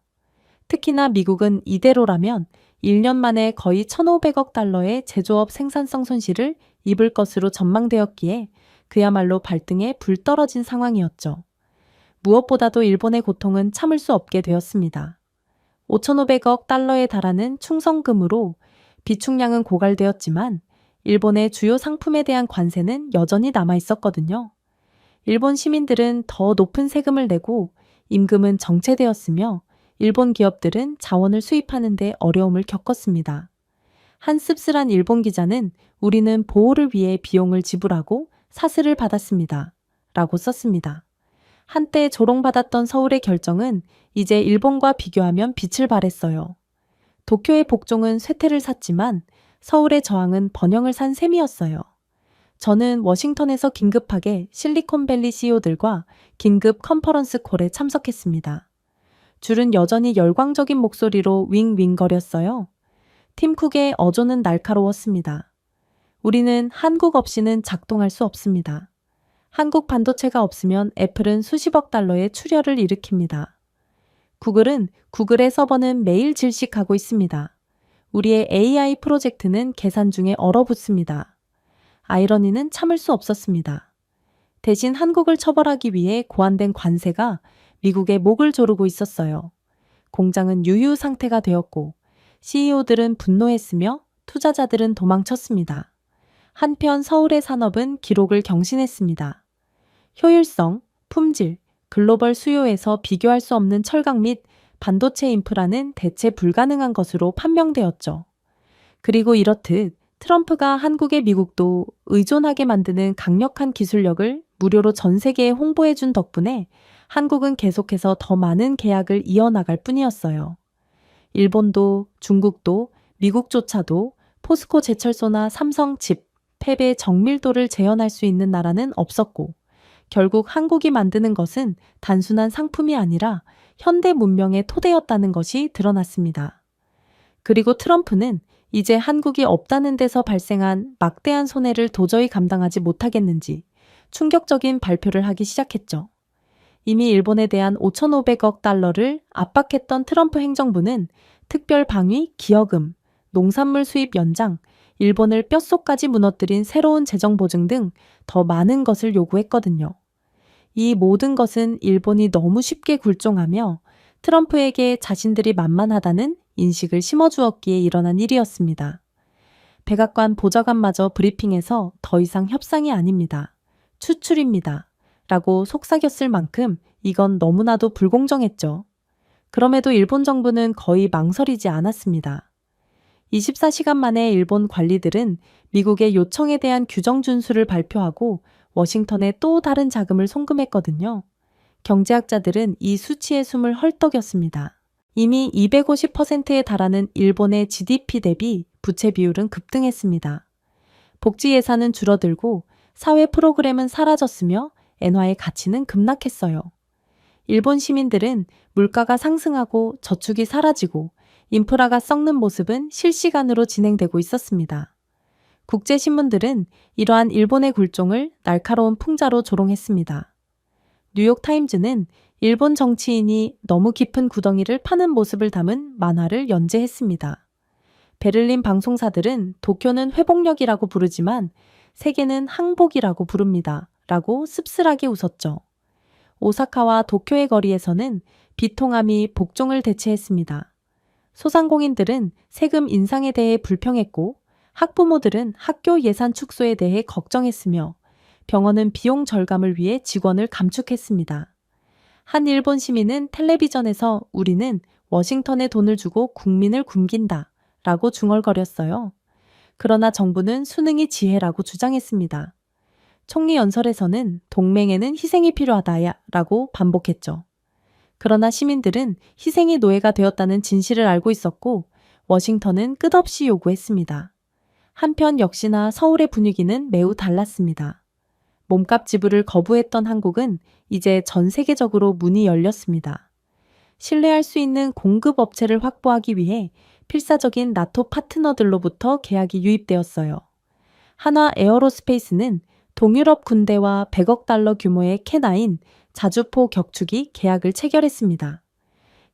특히나 미국은 이대로라면 1년 만에 거의 1,500억 달러의 제조업 생산성 손실을 입을 것으로 전망되었기에 그야말로 발등에 불 떨어진 상황이었죠. 무엇보다도 일본의 고통은 참을 수 없게 되었습니다. 5,500억 달러에 달하는 충성금으로 비축량은 고갈되었지만 일본의 주요 상품에 대한 관세는 여전히 남아 있었거든요. 일본 시민들은 더 높은 세금을 내고 임금은 정체되었으며 일본 기업들은 자원을 수입하는 데 어려움을 겪었습니다. 한 씁쓸한 일본 기자는 우리는 보호를 위해 비용을 지불하고 사슬을 받았습니다. 라고 썼습니다. 한때 조롱받았던 서울의 결정은 이제 일본과 비교하면 빛을 발했어요. 도쿄의 복종은 쇠퇴를 샀지만 서울의 저항은 번영을 산 셈이었어요. 저는 워싱턴에서 긴급하게 실리콘밸리 CEO들과 긴급 컨퍼런스 콜에 참석했습니다. 줄은 여전히 열광적인 목소리로 윙윙거렸어요. 팀 쿡의 어조는 날카로웠습니다. 우리는 한국 없이는 작동할 수 없습니다. 한국 반도체가 없으면 애플은 수십억 달러의 출혈을 일으킵니다. 구글은 구글의 서버는 매일 질식하고 있습니다. 우리의 AI 프로젝트는 계산 중에 얼어붙습니다. 아이러니는 참을 수 없었습니다. 대신 한국을 처벌하기 위해 고안된 관세가 미국의 목을 조르고 있었어요. 공장은 유유 상태가 되었고 CEO들은 분노했으며 투자자들은 도망쳤습니다. 한편 서울의 산업은 기록을 경신했습니다. 효율성, 품질, 글로벌 수요에서 비교할 수 없는 철강 및 반도체 인프라는 대체 불가능한 것으로 판명되었죠. 그리고 이렇듯 트럼프가 한국에 미국도 의존하게 만드는 강력한 기술력을 무료로 전 세계에 홍보해준 덕분에 한국은 계속해서 더 많은 계약을 이어나갈 뿐이었어요. 일본도 중국도 미국조차도 포스코 제철소나 삼성칩, 팹의 정밀도를 재현할 수 있는 나라는 없었고 결국 한국이 만드는 것은 단순한 상품이 아니라 현대 문명의 토대였다는 것이 드러났습니다. 그리고 트럼프는 이제 한국이 없다는 데서 발생한 막대한 손해를 도저히 감당하지 못하겠는지 충격적인 발표를 하기 시작했죠. 이미 일본에 대한 5,500억 달러를 압박했던 트럼프 행정부는 특별 방위, 기여금, 농산물 수입 연장, 일본을 뼛속까지 무너뜨린 새로운 재정 보증 등 더 많은 것을 요구했거든요. 이 모든 것은 일본이 너무 쉽게 굴종하며 트럼프에게 자신들이 만만하다는 인식을 심어주었기에 일어난 일이었습니다. 백악관 보좌관마저 브리핑에서 더 이상 협상이 아닙니다. 추출입니다. 라고 속삭였을 만큼 이건 너무나도 불공정했죠. 그럼에도 일본 정부는 거의 망설이지 않았습니다. 24시간 만에 일본 관리들은 미국의 요청에 대한 규정 준수를 발표하고 워싱턴에 또 다른 자금을 송금했거든요. 경제학자들은 이 수치의 숨을 헐떡였습니다. 이미 250%에 달하는 일본의 GDP 대비 부채 비율은 급등했습니다. 복지 예산은 줄어들고 사회 프로그램은 사라졌으며 엔화의 가치는 급락했어요. 일본 시민들은 물가가 상승하고 저축이 사라지고 인프라가 썩는 모습은 실시간으로 진행되고 있었습니다. 국제신문들은 이러한 일본의 굴종을 날카로운 풍자로 조롱했습니다. 뉴욕타임즈는 일본 정치인이 너무 깊은 구덩이를 파는 모습을 담은 만화를 연재했습니다. 베를린 방송사들은 도쿄는 회복력이라고 부르지만 세계는 항복이라고 부릅니다. 라고 씁쓸하게 웃었죠. 오사카와 도쿄의 거리에서는 비통함이 복종을 대체했습니다. 소상공인들은 세금 인상에 대해 불평했고 학부모들은 학교 예산 축소에 대해 걱정했으며 병원은 비용 절감을 위해 직원을 감축했습니다. 한 일본 시민은 텔레비전에서 우리는 워싱턴에 돈을 주고 국민을 굶긴다 라고 중얼거렸어요. 그러나 정부는 수능이 지혜라고 주장했습니다. 총리 연설에서는 동맹에는 희생이 필요하다야 라고 반복했죠. 그러나 시민들은 희생이 노예가 되었다는 진실을 알고 있었고 워싱턴은 끝없이 요구했습니다. 한편 역시나 서울의 분위기는 매우 달랐습니다. 몸값 지불을 거부했던 한국은 이제 전 세계적으로 문이 열렸습니다. 신뢰할 수 있는 공급 업체를 확보하기 위해 필사적인 나토 파트너들로부터 계약이 유입되었어요. 한화 에어로스페이스는 동유럽 군대와 100억 달러 규모의 K9 자주포 격추기 계약을 체결했습니다.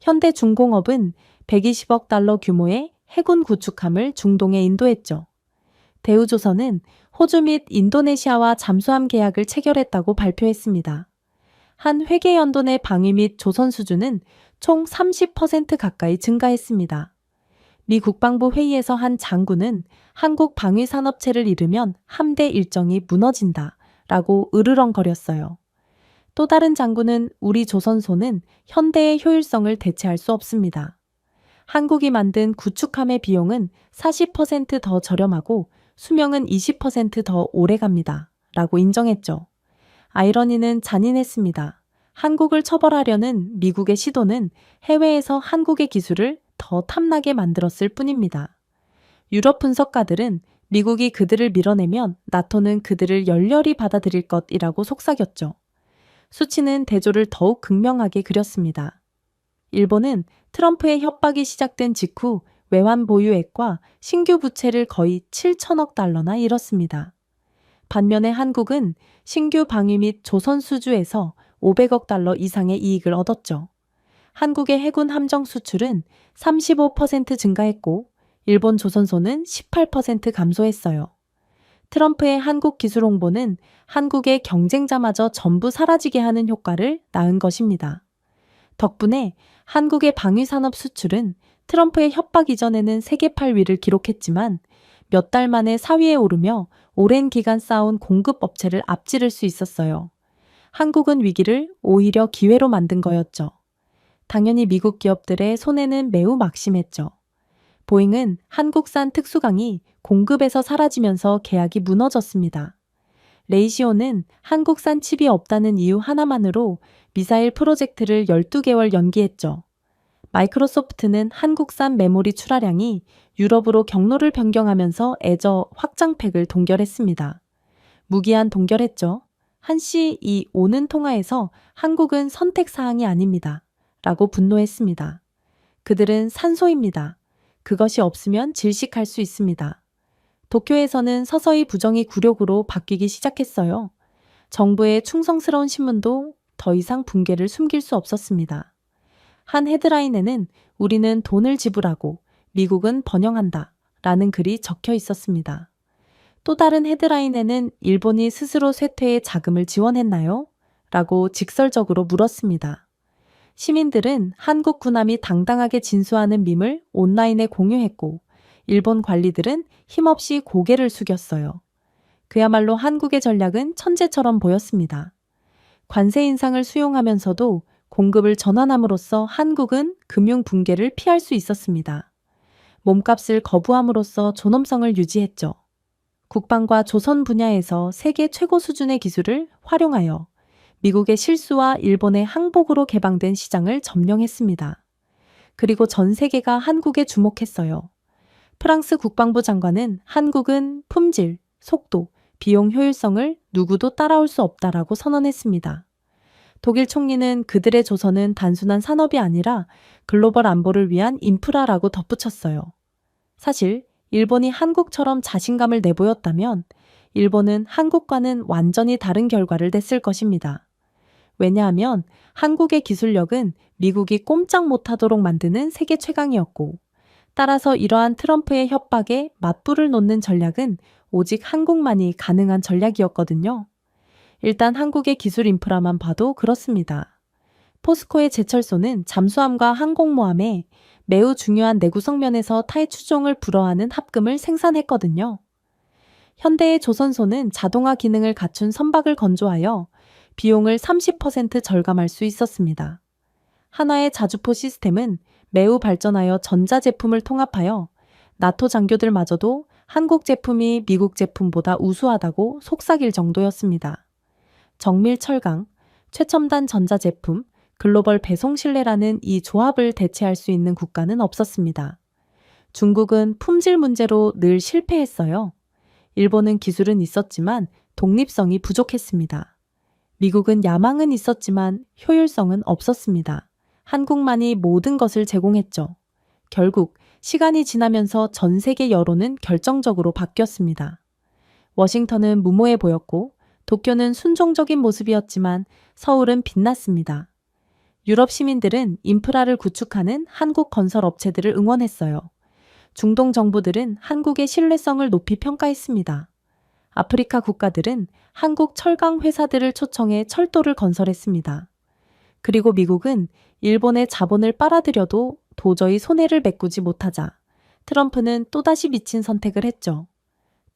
현대중공업은 120억 달러 규모의 해군 구축함을 중동에 인도했죠. 대우조선은 호주 및 인도네시아와 잠수함 계약을 체결했다고 발표했습니다. 한 회계연도 내 방위 및 조선 수주는 총 30% 가까이 증가했습니다. 미 국방부 회의에서 한 장군은 한국 방위산업체를 잃으면 함대 일정이 무너진다 라고 으르렁거렸어요. 또 다른 장군은 우리 조선소는 현대의 효율성을 대체할 수 없습니다. 한국이 만든 구축함의 비용은 40% 더 저렴하고 수명은 20% 더 오래 갑니다. 라고 인정했죠. 아이러니는 잔인했습니다. 한국을 처벌하려는 미국의 시도는 해외에서 한국의 기술을 더 탐나게 만들었을 뿐입니다. 유럽 분석가들은 미국이 그들을 밀어내면 나토는 그들을 열렬히 받아들일 것이라고 속삭였죠. 수치는 대조를 더욱 극명하게 그렸습니다. 일본은 트럼프의 협박이 시작된 직후 외환 보유액과 신규 부채를 거의 7천억 달러나 잃었습니다. 반면에 한국은 신규 방위 및 조선 수주에서 500억 달러 이상의 이익을 얻었죠. 한국의 해군 함정 수출은 35% 증가했고 일본 조선소는 18% 감소했어요. 트럼프의 한국 기술 홍보는 한국의 경쟁자마저 전부 사라지게 하는 효과를 낳은 것입니다. 덕분에 한국의 방위산업 수출은 트럼프의 협박 이전에는 세계 8위를 기록했지만 몇 달 만에 4위에 오르며 오랜 기간 쌓아온 공급 업체를 앞지를 수 있었어요. 한국은 위기를 오히려 기회로 만든 거였죠. 당연히 미국 기업들의 손해는 매우 막심했죠. 보잉은 한국산 특수강이 공급에서 사라지면서 계약이 무너졌습니다. 레이시오는 한국산 칩이 없다는 이유 하나만으로 미사일 프로젝트를 12개월 연기했죠. 마이크로소프트는 한국산 메모리 출하량이 유럽으로 경로를 변경하면서 애저 확장팩을 동결했습니다. 무기한 동결했죠. 한시 이 오는 통화에서 한국은 선택사항이 아닙니다. 라고 분노했습니다. 그들은 산소입니다. 그것이 없으면 질식할 수 있습니다. 도쿄에서는 서서히 부정이 굴욕으로 바뀌기 시작했어요. 정부의 충성스러운 신문도 더 이상 붕괴를 숨길 수 없었습니다. 한 헤드라인에는 우리는 돈을 지불하고 미국은 번영한다 라는 글이 적혀 있었습니다. 또 다른 헤드라인에는 일본이 스스로 쇠퇴에 자금을 지원했나요? 라고 직설적으로 물었습니다. 시민들은 한국 군함이 당당하게 진수하는 밈을 온라인에 공유했고 일본 관리들은 힘없이 고개를 숙였어요. 그야말로 한국의 전략은 천재처럼 보였습니다. 관세 인상을 수용하면서도 공급을 전환함으로써 한국은 금융 붕괴를 피할 수 있었습니다. 몸값을 거부함으로써 존엄성을 유지했죠. 국방과 조선 분야에서 세계 최고 수준의 기술을 활용하여 미국의 실수와 일본의 항복으로 개방된 시장을 점령했습니다. 그리고 전 세계가 한국에 주목했어요. 프랑스 국방부 장관은 한국은 품질, 속도, 비용 효율성을 누구도 따라올 수 없다라고 선언했습니다. 독일 총리는 그들의 조선은 단순한 산업이 아니라 글로벌 안보를 위한 인프라라고 덧붙였어요. 사실 일본이 한국처럼 자신감을 내보였다면 일본은 한국과는 완전히 다른 결과를 냈을 것입니다. 왜냐하면 한국의 기술력은 미국이 꼼짝 못하도록 만드는 세계 최강이었고 따라서 이러한 트럼프의 협박에 맞불을 놓는 전략은 오직 한국만이 가능한 전략이었거든요. 일단 한국의 기술 인프라만 봐도 그렇습니다. 포스코의 제철소는 잠수함과 항공모함에 매우 중요한 내구성 면에서 타의 추종을 불허하는 합금을 생산했거든요. 현대의 조선소는 자동화 기능을 갖춘 선박을 건조하여 비용을 30% 절감할 수 있었습니다. 한화의 자주포 시스템은 매우 발전하여 전자제품을 통합하여 나토 장교들마저도 한국 제품이 미국 제품보다 우수하다고 속삭일 정도였습니다. 정밀 철강, 최첨단 전자제품, 글로벌 배송 신뢰라는 이 조합을 대체할 수 있는 국가는 없었습니다. 중국은 품질 문제로 늘 실패했어요. 일본은 기술은 있었지만 독립성이 부족했습니다. 미국은 야망은 있었지만 효율성은 없었습니다. 한국만이 모든 것을 제공했죠. 결국 시간이 지나면서 전 세계 여론은 결정적으로 바뀌었습니다. 워싱턴은 무모해 보였고 도쿄는 순종적인 모습이었지만 서울은 빛났습니다. 유럽 시민들은 인프라를 구축하는 한국 건설 업체들을 응원했어요. 중동 정부들은 한국의 신뢰성을 높이 평가했습니다. 아프리카 국가들은 한국 철강 회사들을 초청해 철도를 건설했습니다. 그리고 미국은 일본의 자본을 빨아들여도 도저히 손해를 메꾸지 못하자 트럼프는 또다시 미친 선택을 했죠.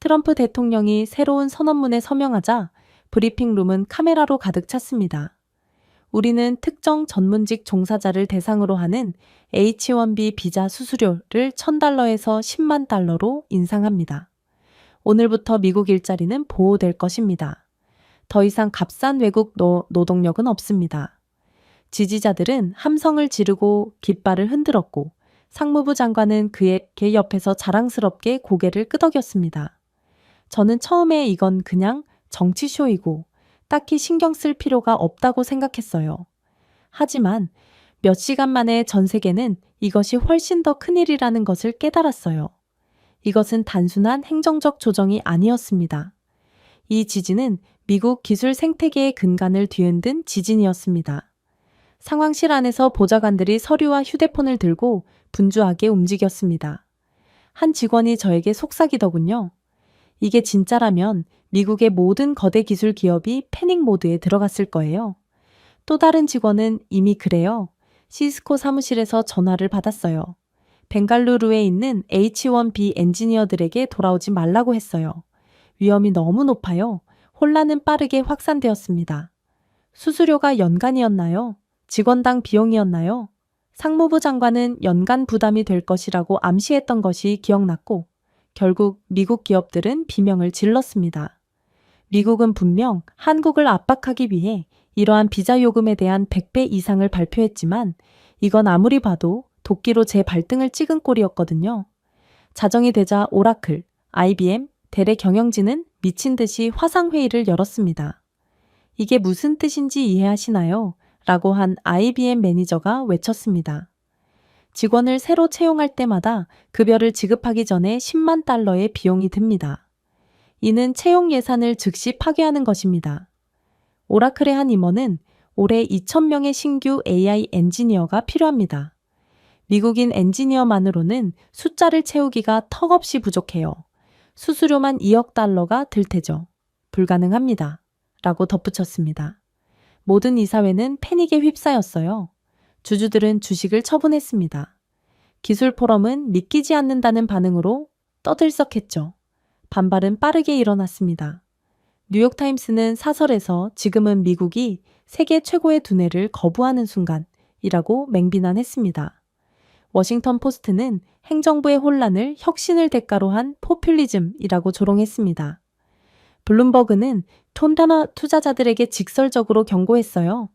트럼프 대통령이 새로운 선언문에 서명하자 브리핑룸은 카메라로 가득 찼습니다. 우리는 특정 전문직 종사자를 대상으로 하는 H-1B 비자 수수료를 $1,000에서 $10만 달러로 인상합니다. 오늘부터 미국 일자리는 보호될 것입니다. 더 이상 값싼 외국 노동력은 없습니다. 지지자들은 함성을 지르고 깃발을 흔들었고 상무부 장관은 그의 옆에서 자랑스럽게 고개를 끄덕였습니다. 저는 처음에 이건 그냥 정치쇼이고 딱히 신경 쓸 필요가 없다고 생각했어요. 하지만 몇 시간 만에 전 세계는 이것이 훨씬 더 큰일이라는 것을 깨달았어요. 이것은 단순한 행정적 조정이 아니었습니다. 이 지진은 미국 기술 생태계의 근간을 뒤흔든 지진이었습니다. 상황실 안에서 보좌관들이 서류와 휴대폰을 들고 분주하게 움직였습니다. 한 직원이 저에게 속삭이더군요. 이게 진짜라면 미국의 모든 거대 기술 기업이 패닉 모드에 들어갔을 거예요. 또 다른 직원은 이미 그래요. 시스코 사무실에서 전화를 받았어요. 벵갈루루에 있는 H-1B 엔지니어들에게 돌아오지 말라고 했어요. 위험이 너무 높아요. 혼란은 빠르게 확산되었습니다. 수수료가 연간이었나요? 직원당 비용이었나요? 상무부 장관은 연간 부담이 될 것이라고 암시했던 것이 기억났고 결국 미국 기업들은 비명을 질렀습니다. 미국은 분명 한국을 압박하기 위해 이러한 비자 요금에 대한 100배 이상을 발표했지만 이건 아무리 봐도 도끼로 제 발등을 찍은 꼴이었거든요. 자정이 되자 오라클, IBM, 대래 경영진은 미친 듯이 화상회의를 열었습니다. 이게 무슨 뜻인지 이해하시나요? 라고 한 IBM 매니저가 외쳤습니다. 직원을 새로 채용할 때마다 급여를 지급하기 전에 $10만 달러의 비용이 듭니다. 이는 채용 예산을 즉시 파괴하는 것입니다. 오라클의 한 임원은 올해 2,000명의 신규 AI 엔지니어가 필요합니다. 미국인 엔지니어만으로는 숫자를 채우기가 턱없이 부족해요. 수수료만 2억 달러가 들 테죠. 불가능합니다. 라고 덧붙였습니다. 모든 이사회는 패닉에 휩싸였어요. 주주들은 주식을 처분했습니다. 기술 포럼은 믿기지 않는다는 반응으로 떠들썩했죠. 반발은 빠르게 일어났습니다. 뉴욕타임스는 사설에서 지금은 미국이 세계 최고의 두뇌를 거부하는 순간이라고 맹비난했습니다. 워싱턴 포스트는 행정부의 혼란을 혁신을 대가로 한 포퓰리즘이라고 조롱했습니다. 블룸버그는 톤다나 투자자들에게 직설적으로 경고했어요.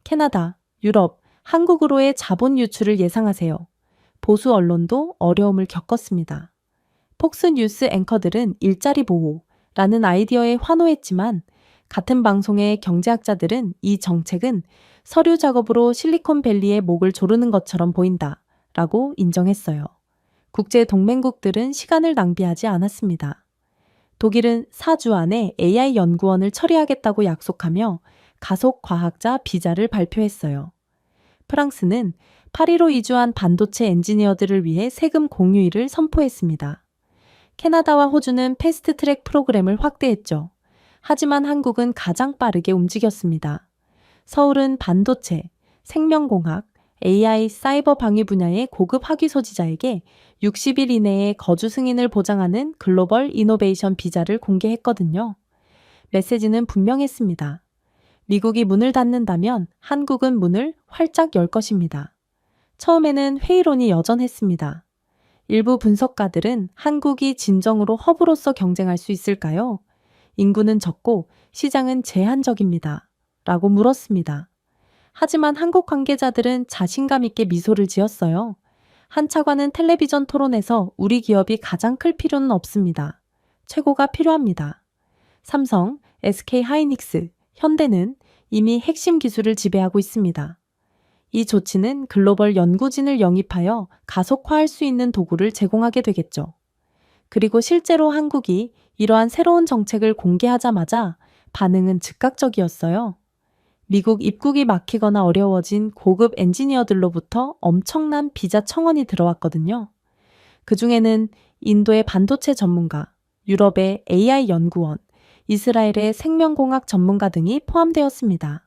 캐나다, 유럽, 한국으로의 자본 유출을 예상하세요. 보수 언론도 어려움을 겪었습니다. 폭스뉴스 앵커들은 일자리 보호라는 아이디어에 환호했지만 같은 방송의 경제학자들은 이 정책은 서류 작업으로 실리콘밸리의 목을 조르는 것처럼 보인다 라고 인정했어요. 국제 동맹국들은 시간을 낭비하지 않았습니다. 독일은 4주 안에 AI 연구원을 처리하겠다고 약속하며 가속 과학자 비자를 발표했어요. 프랑스는 파리로 이주한 반도체 엔지니어들을 위해 세금 공유일을 선포했습니다. 캐나다와 호주는 패스트트랙 프로그램을 확대했죠. 하지만 한국은 가장 빠르게 움직였습니다. 서울은 반도체, 생명공학, AI, 사이버 방위 분야의 고급 학위 소지자에게 60일 이내에 거주 승인을 보장하는 글로벌 이노베이션 비자를 공개했거든요. 메시지는 분명했습니다. 미국이 문을 닫는다면 한국은 문을 활짝 열 것입니다. 처음에는 회의론이 여전했습니다. 일부 분석가들은 한국이 진정으로 허브로서 경쟁할 수 있을까요? 인구는 적고 시장은 제한적입니다. 라고 물었습니다. 하지만 한국 관계자들은 자신감 있게 미소를 지었어요. 한 차관은 텔레비전 토론에서 우리 기업이 가장 클 필요는 없습니다. 최고가 필요합니다. 삼성, SK하이닉스, 현대는 이미 핵심 기술을 지배하고 있습니다. 이 조치는 글로벌 연구진을 영입하여 가속화할 수 있는 도구를 제공하게 되겠죠. 그리고 실제로 한국이 이러한 새로운 정책을 공개하자마자 반응은 즉각적이었어요. 미국 입국이 막히거나 어려워진 고급 엔지니어들로부터 엄청난 비자 청원이 들어왔거든요. 그중에는 인도의 반도체 전문가, 유럽의 AI 연구원, 이스라엘의 생명공학 전문가 등이 포함되었습니다.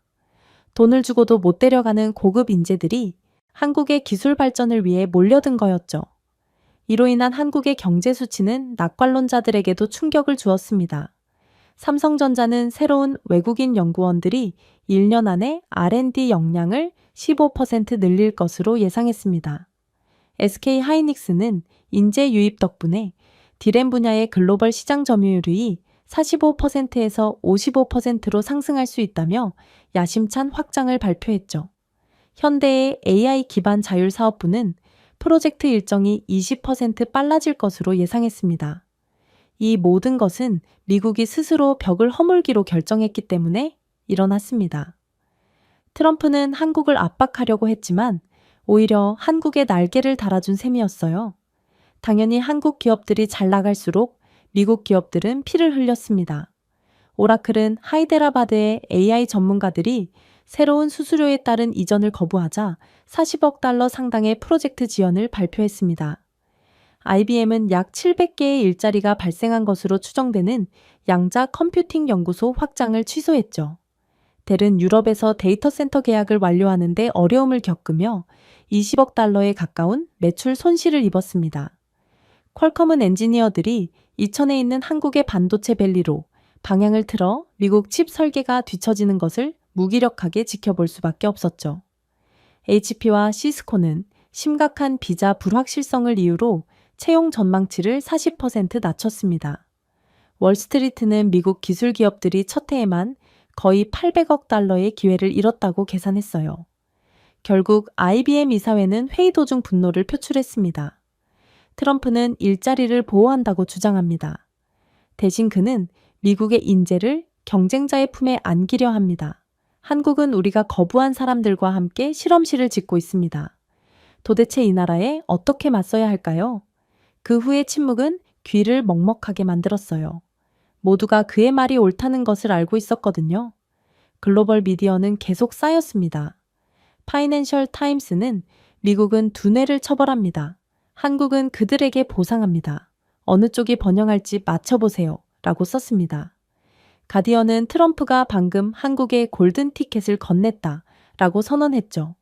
돈을 주고도 못 데려가는 고급 인재들이 한국의 기술 발전을 위해 몰려든 거였죠. 이로 인한 한국의 경제 수치는 낙관론자들에게도 충격을 주었습니다. 삼성전자는 새로운 외국인 연구원들이 1년 안에 R&D 역량을 15% 늘릴 것으로 예상했습니다. SK하이닉스는 인재 유입 덕분에 디램 분야의 글로벌 시장 점유율이 45%에서 55%로 상승할 수 있다며 야심찬 확장을 발표했죠. 현대의 AI 기반 자율사업부는 프로젝트 일정이 20% 빨라질 것으로 예상했습니다. 이 모든 것은 미국이 스스로 벽을 허물기로 결정했기 때문에 일어났습니다. 트럼프는 한국을 압박하려고 했지만 오히려 한국에 날개를 달아준 셈이었어요. 당연히 한국 기업들이 잘 나갈수록 미국 기업들은 피를 흘렸습니다. 오라클은 하이데라바드의 AI 전문가들이 새로운 수수료에 따른 이전을 거부하자 40억 달러 상당의 프로젝트 지원을 발표했습니다. IBM은 약 700개의 일자리가 발생한 것으로 추정되는 양자 컴퓨팅 연구소 확장을 취소했죠. 델은 유럽에서 데이터 센터 계약을 완료하는 데 어려움을 겪으며 20억 달러에 가까운 매출 손실을 입었습니다. 퀄컴은 엔지니어들이 이천에 있는 한국의 반도체 밸리로 방향을 틀어 미국 칩 설계가 뒤처지는 것을 무기력하게 지켜볼 수밖에 없었죠. HP와 시스코는 심각한 비자 불확실성을 이유로 채용 전망치를 40% 낮췄습니다. 월스트리트는 미국 기술 기업들이 첫 해에만 거의 800억 달러의 기회를 잃었다고 계산했어요. 결국 IBM 이사회는 회의 도중 분노를 표출했습니다. 트럼프는 일자리를 보호한다고 주장합니다. 대신 그는 미국의 인재를 경쟁자의 품에 안기려 합니다. 한국은 우리가 거부한 사람들과 함께 실험실을 짓고 있습니다. 도대체 이 나라에 어떻게 맞서야 할까요? 그 후의 침묵은 귀를 먹먹하게 만들었어요. 모두가 그의 말이 옳다는 것을 알고 있었거든요. 글로벌 미디어는 계속 쌓였습니다. 파이낸셜 타임스는 미국은 두뇌를 처벌합니다. 한국은 그들에게 보상합니다. 어느 쪽이 번영할지 맞춰보세요. 라고 썼습니다. 가디언은 트럼프가 방금 한국에 골든 티켓을 건넸다. 라고 선언했죠.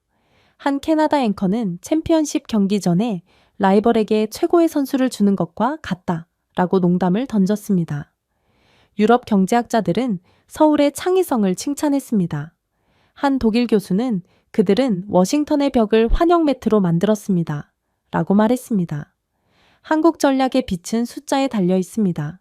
한 캐나다 앵커는 챔피언십 경기 전에 라이벌에게 최고의 선수를 주는 것과 같다. 라고 농담을 던졌습니다. 유럽 경제학자들은 서울의 창의성을 칭찬했습니다. 한 독일 교수는 그들은 워싱턴의 벽을 환영 매트로 만들었습니다. 라고 말했습니다. 한국 전략의 빛은 숫자에 달려 있습니다.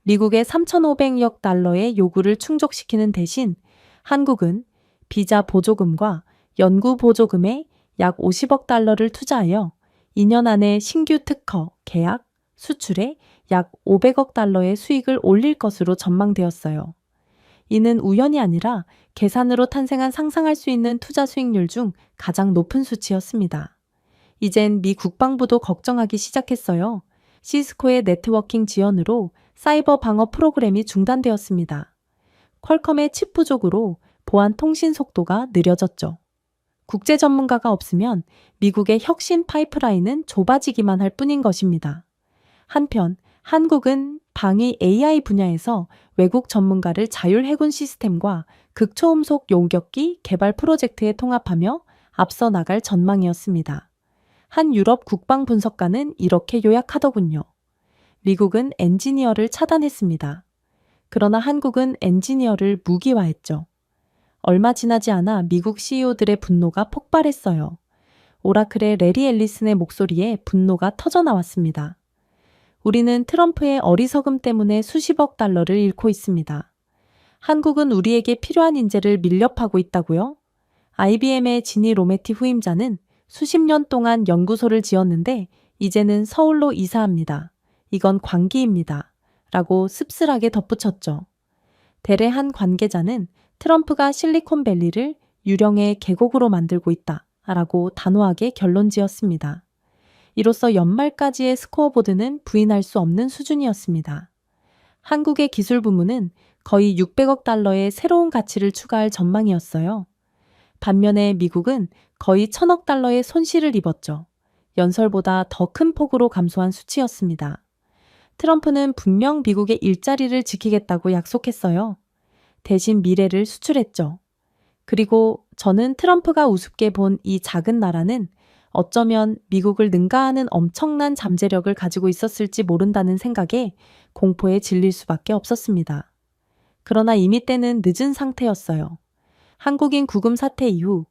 미국의 3,500억 달러의 요구를 충족시키는 대신 한국은 비자 보조금과 연구 보조금에 약 50억 달러를 투자하여 2년 안에 신규 특허, 계약, 수출에 약 500억 달러의 수익을 올릴 것으로 전망되었어요. 이는 우연이 아니라 계산으로 탄생한 상상할 수 있는 투자 수익률 중 가장 높은 수치였습니다. 이젠 미 국방부도 걱정하기 시작했어요. 시스코의 네트워킹 지연으로 사이버 방어 프로그램이 중단되었습니다. 퀄컴의 칩 부족으로 보안 통신 속도가 느려졌죠. 국제 전문가가 없으면 미국의 혁신 파이프라인은 좁아지기만 할 뿐인 것입니다. 한편 한국은 방위 AI 분야에서 외국 전문가를 자율 해군 시스템과 극초음속 요격기 개발 프로젝트에 통합하며 앞서 나갈 전망이었습니다. 한 유럽 국방 분석가는 이렇게 요약하더군요. 미국은 엔지니어를 차단했습니다. 그러나 한국은 엔지니어를 무기화했죠. 얼마 지나지 않아 미국 CEO들의 분노가 폭발했어요. 오라클의 레리 앨리슨의 목소리에 분노가 터져나왔습니다. 우리는 트럼프의 어리석음 때문에 수십억 달러를 잃고 있습니다. 한국은 우리에게 필요한 인재를 밀렵하고 있다고요? IBM의 지니 로메티 후임자는 수십 년 동안 연구소를 지었는데 이제는 서울로 이사합니다. 이건 광기입니다. 라고 씁쓸하게 덧붙였죠. 대래 한 관계자는 트럼프가 실리콘밸리를 유령의 계곡으로 만들고 있다. 라고 단호하게 결론 지었습니다. 이로써 연말까지의 스코어보드는 부인할 수 없는 수준이었습니다. 한국의 기술 부문은 거의 600억 달러의 새로운 가치를 추가할 전망이었어요. 반면에 미국은 거의 1,000억 달러의 손실을 입었죠. 연설보다 더 큰 폭으로 감소한 수치였습니다. 트럼프는 분명 미국의 일자리를 지키겠다고 약속했어요. 대신 미래를 수출했죠. 그리고 저는 트럼프가 우습게 본 이 작은 나라는 어쩌면 미국을 능가하는 엄청난 잠재력을 가지고 있었을지 모른다는 생각에 공포에 질릴 수밖에 없었습니다. 그러나 이미 때는 늦은 상태였어요. 한국인 구금 사태 이후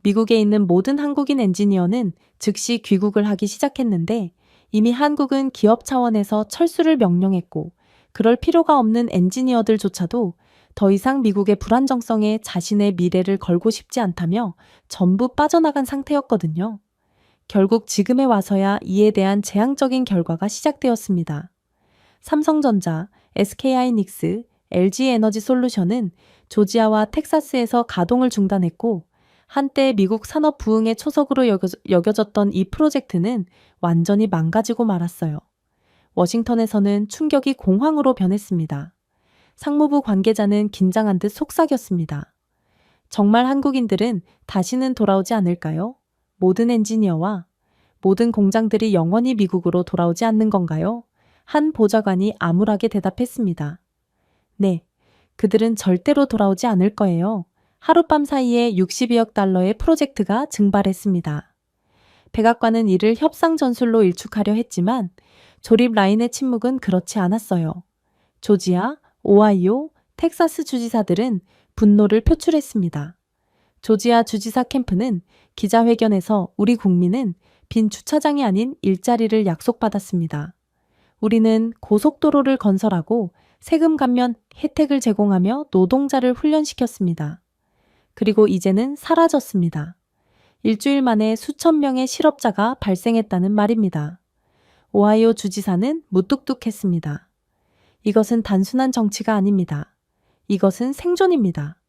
미국에 있는 모든 한국인 엔지니어는 즉시 귀국을 하기 시작했는데 이미 한국은 기업 차원에서 철수를 명령했고 그럴 필요가 없는 엔지니어들조차도 더 이상 미국의 불안정성에 자신의 미래를 걸고 싶지 않다며 전부 빠져나간 상태였거든요. 결국 지금에 와서야 이에 대한 재앙적인 결과가 시작되었습니다. 삼성전자, SK하이닉스, LG에너지솔루션은 조지아와 텍사스에서 가동을 중단했고 한때 미국 산업 부흥의 초석으로 여겨졌던 이 프로젝트는 완전히 망가지고 말았어요. 워싱턴에서는 충격이 공황으로 변했습니다. 상무부 관계자는 긴장한 듯 속삭였습니다. 정말 한국인들은 다시는 돌아오지 않을까요? 모든 엔지니어와 모든 공장들이 영원히 미국으로 돌아오지 않는 건가요? 한 보좌관이 암울하게 대답했습니다. 네, 그들은 절대로 돌아오지 않을 거예요. 하룻밤 사이에 62억 달러의 프로젝트가 증발했습니다. 백악관은 이를 협상 전술로 일축하려 했지만 조립 라인의 침묵은 그렇지 않았어요. 조지아, 오하이오, 텍사스 주지사들은 분노를 표출했습니다. 조지아 주지사 캠프는 기자회견에서 우리 국민은 빈 주차장이 아닌 일자리를 약속받았습니다. 우리는 고속도로를 건설하고 세금 감면 혜택을 제공하며 노동자를 훈련시켰습니다. 그리고 이제는 사라졌습니다. 일주일 만에 수천 명의 실업자가 발생했다는 말입니다. 오하이오 주지사는 무뚝뚝했습니다. 이것은 단순한 정치가 아닙니다. 이것은 생존입니다.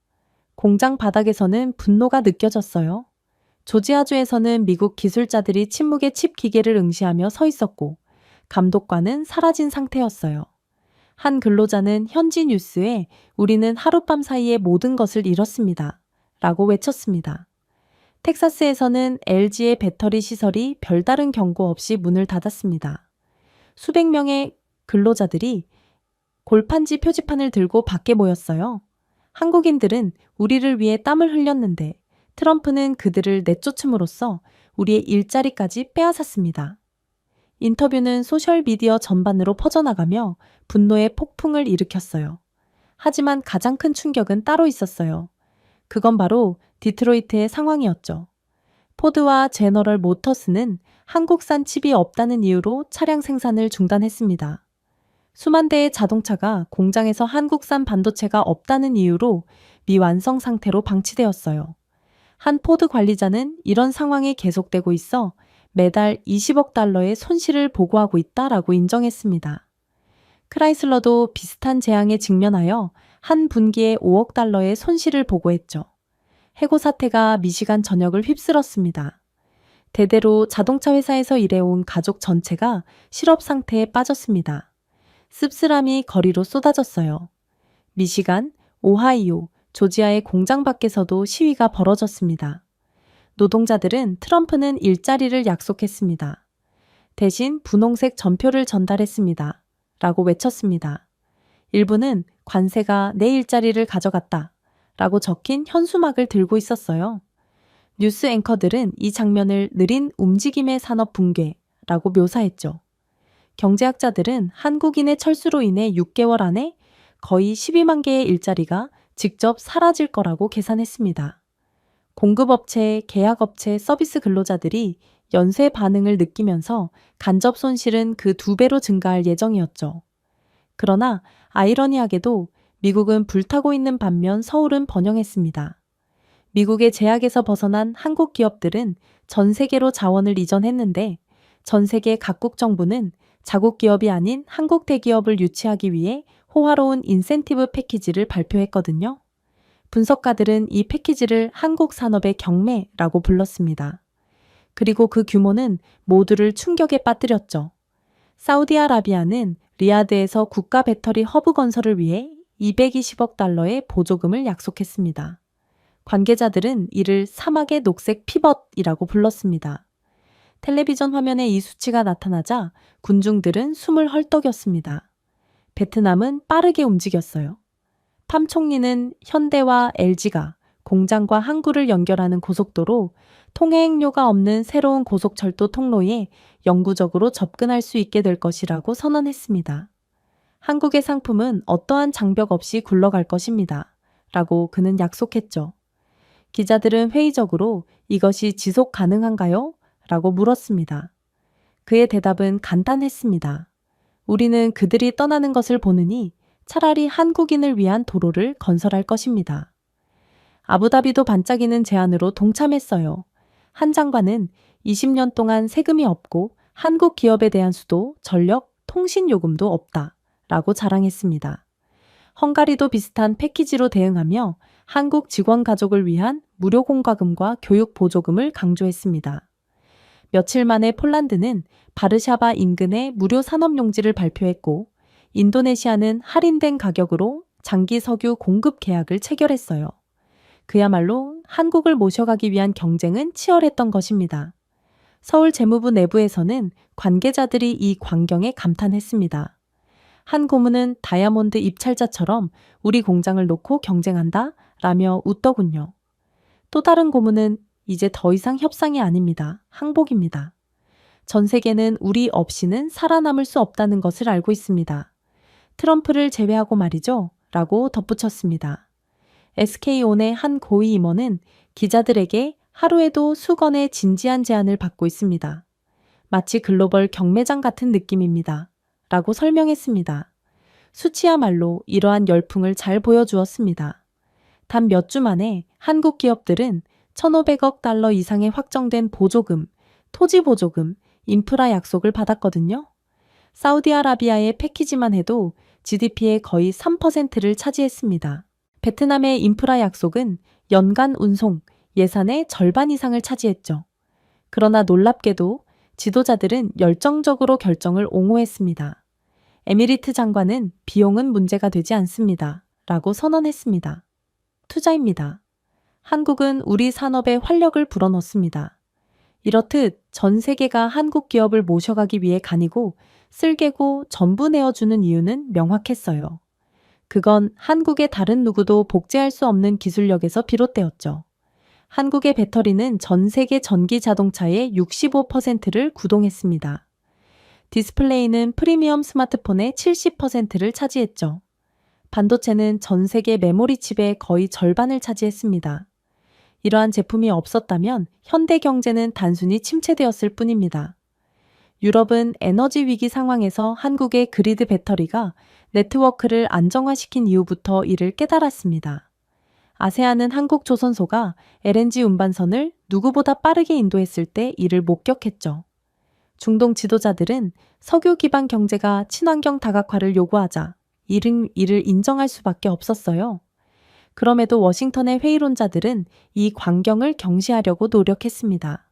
공장 바닥에서는 분노가 느껴졌어요. 조지아주에서는 미국 기술자들이 침묵의 칩 기계를 응시하며 서 있었고 감독관은 사라진 상태였어요. 한 근로자는 현지 뉴스에 우리는 하룻밤 사이에 모든 것을 잃었습니다. 라고 외쳤습니다. 텍사스에서는 LG의 배터리 시설이 별다른 경고 없이 문을 닫았습니다. 수백 명의 근로자들이 골판지 표지판을 들고 밖에 모였어요. 한국인들은 우리를 위해 땀을 흘렸는데 트럼프는 그들을 내쫓음으로써 우리의 일자리까지 빼앗았습니다. 인터뷰는 소셜미디어 전반으로 퍼져나가며 분노의 폭풍을 일으켰어요. 하지만 가장 큰 충격은 따로 있었어요. 그건 바로 디트로이트의 상황이었죠. 포드와 제너럴 모터스는 한국산 칩이 없다는 이유로 차량 생산을 중단했습니다. 수만 대의 자동차가 공장에서 한국산 반도체가 없다는 이유로 미완성 상태로 방치되었어요. 한 포드 관리자는 이런 상황이 계속되고 있어 매달 20억 달러의 손실을 보고하고 있다라고 인정했습니다. 크라이슬러도 비슷한 재앙에 직면하여 한 분기에 5억 달러의 손실을 보고했죠. 해고 사태가 미시간 전역을 휩쓸었습니다. 대대로 자동차 회사에서 일해온 가족 전체가 실업 상태에 빠졌습니다. 씁쓸함이 거리로 쏟아졌어요. 미시간, 오하이오, 조지아의 공장 밖에서도 시위가 벌어졌습니다. 노동자들은 트럼프는 일자리를 약속했습니다. 대신 분홍색 전표를 전달했습니다. 라고 외쳤습니다. 일부는 관세가 내 일자리를 가져갔다. 라고 적힌 현수막을 들고 있었어요. 뉴스 앵커들은 이 장면을 느린 움직임의 산업 붕괴라고 묘사했죠. 경제학자들은 한국인의 철수로 인해 6개월 안에 거의 12만 개의 일자리가 직접 사라질 거라고 계산했습니다. 공급업체, 계약업체, 서비스 근로자들이 연쇄 반응을 느끼면서 간접 손실은 그 2배로 증가할 예정이었죠. 그러나 아이러니하게도 미국은 불타고 있는 반면 서울은 번영했습니다. 미국의 제약에서 벗어난 한국 기업들은 전 세계로 자원을 이전했는데 전 세계 각국 정부는 자국 기업이 아닌 한국 대기업을 유치하기 위해 호화로운 인센티브 패키지를 발표했거든요. 분석가들은 이 패키지를 한국 산업의 경매라고 불렀습니다. 그리고 그 규모는 모두를 충격에 빠뜨렸죠. 사우디아라비아는 리야드에서 국가 배터리 허브 건설을 위해 220억 달러의 보조금을 약속했습니다. 관계자들은 이를 사막의 녹색 피벗이라고 불렀습니다. 텔레비전 화면에 이 수치가 나타나자 군중들은 숨을 헐떡였습니다. 베트남은 빠르게 움직였어요. 팜 총리는 현대와 LG가 공장과 항구를 연결하는 고속도로, 통행료가 없는 새로운 고속철도 통로에 영구적으로 접근할 수 있게 될 것이라고 선언했습니다. 한국의 상품은 어떠한 장벽 없이 굴러갈 것입니다. 라고 그는 약속했죠. 기자들은 회의적으로 이것이 지속 가능한가요? 라고 물었습니다. 그의 대답은 간단했습니다. 우리는 그들이 떠나는 것을 보느니 차라리 한국인을 위한 도로를 건설할 것입니다. 아부다비도 반짝이는 제안으로 동참했어요. 한 장관은 20년 동안 세금이 없고 한국 기업에 대한 수도, 전력, 통신 요금도 없다 라고 자랑했습니다. 헝가리도 비슷한 패키지로 대응하며 한국 직원 가족을 위한 무료 공과금과 교육 보조금을 강조했습니다. 며칠 만에 폴란드는 바르샤바 인근에 무료 산업용지를 발표했고 인도네시아는 할인된 가격으로 장기 석유 공급 계약을 체결했어요. 그야말로 한국을 모셔가기 위한 경쟁은 치열했던 것입니다. 서울 재무부 내부에서는 관계자들이 이 광경에 감탄했습니다. 한 고문은 다이아몬드 입찰자처럼 우리 공장을 놓고 경쟁한다? 라며 웃더군요. 또 다른 고문은 이제 더 이상 협상이 아닙니다. 항복입니다. 전 세계는 우리 없이는 살아남을 수 없다는 것을 알고 있습니다. 트럼프를 제외하고 말이죠. 라고 덧붙였습니다. SK온의 한 고위 임원은 기자들에게 하루에도 수건의 진지한 제안을 받고 있습니다. 마치 글로벌 경매장 같은 느낌입니다. 라고 설명했습니다. 수치야말로 이러한 열풍을 잘 보여주었습니다. 단 몇 주 만에 한국 기업들은 1,500억 달러 이상의 확정된 보조금, 토지 보조금, 인프라 약속을 받았거든요. 사우디아라비아의 패키지만 해도 GDP의 거의 3%를 차지했습니다. 베트남의 인프라 약속은 연간 운송, 예산의 절반 이상을 차지했죠. 그러나 놀랍게도 지도자들은 열정적으로 결정을 옹호했습니다. 에미리트 장관은 비용은 문제가 되지 않습니다. 라고 선언했습니다. 투자입니다. 한국은 우리 산업에 활력을 불어넣습니다. 이렇듯 전 세계가 한국 기업을 모셔가기 위해 간이고 쓸개고 전부 내어주는 이유는 명확했어요. 그건 한국의 다른 누구도 복제할 수 없는 기술력에서 비롯되었죠. 한국의 배터리는 전 세계 전기 자동차의 65%를 구동했습니다. 디스플레이는 프리미엄 스마트폰의 70%를 차지했죠. 반도체는 전 세계 메모리 칩의 거의 절반을 차지했습니다. 이러한 제품이 없었다면 현대 경제는 단순히 침체되었을 뿐입니다. 유럽은 에너지 위기 상황에서 한국의 그리드 배터리가 네트워크를 안정화시킨 이후부터 이를 깨달았습니다. 아세안은 한국 조선소가 LNG 운반선을 누구보다 빠르게 인도했을 때 이를 목격했죠. 중동 지도자들은 석유 기반 경제가 친환경 다각화를 요구하자 이를 인정할 수밖에 없었어요. 그럼에도 워싱턴의 회의론자들은 이 광경을 경시하려고 노력했습니다.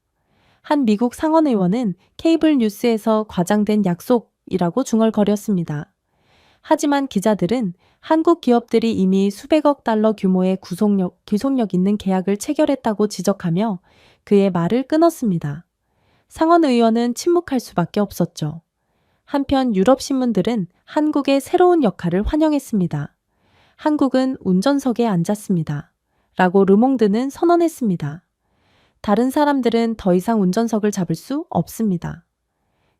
한 미국 상원의원은 케이블 뉴스에서 과장된 약속이라고 중얼거렸습니다. 하지만 기자들은 한국 기업들이 이미 수백억 달러 규모의 구속력 있는 계약을 체결했다고 지적하며 그의 말을 끊었습니다. 상원의원은 침묵할 수밖에 없었죠. 한편 유럽 신문들은 한국의 새로운 역할을 환영했습니다. 한국은 운전석에 앉았습니다. 라고 르몽드는 선언했습니다. 다른 사람들은 더 이상 운전석을 잡을 수 없습니다.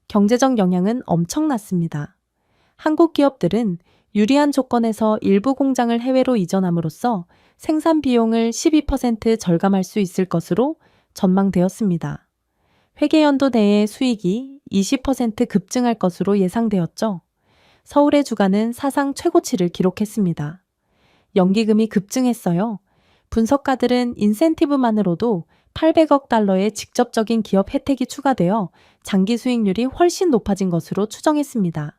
경제적 영향은 엄청났습니다. 한국 기업들은 유리한 조건에서 일부 공장을 해외로 이전함으로써 생산 비용을 12% 절감할 수 있을 것으로 전망되었습니다. 회계연도 내의 수익이 20% 급증할 것으로 예상되었죠. 서울의 주가는 사상 최고치를 기록했습니다. 연기금이 급증했어요. 분석가들은 인센티브만으로도 800억 달러의 직접적인 기업 혜택이 추가되어 장기 수익률이 훨씬 높아진 것으로 추정했습니다.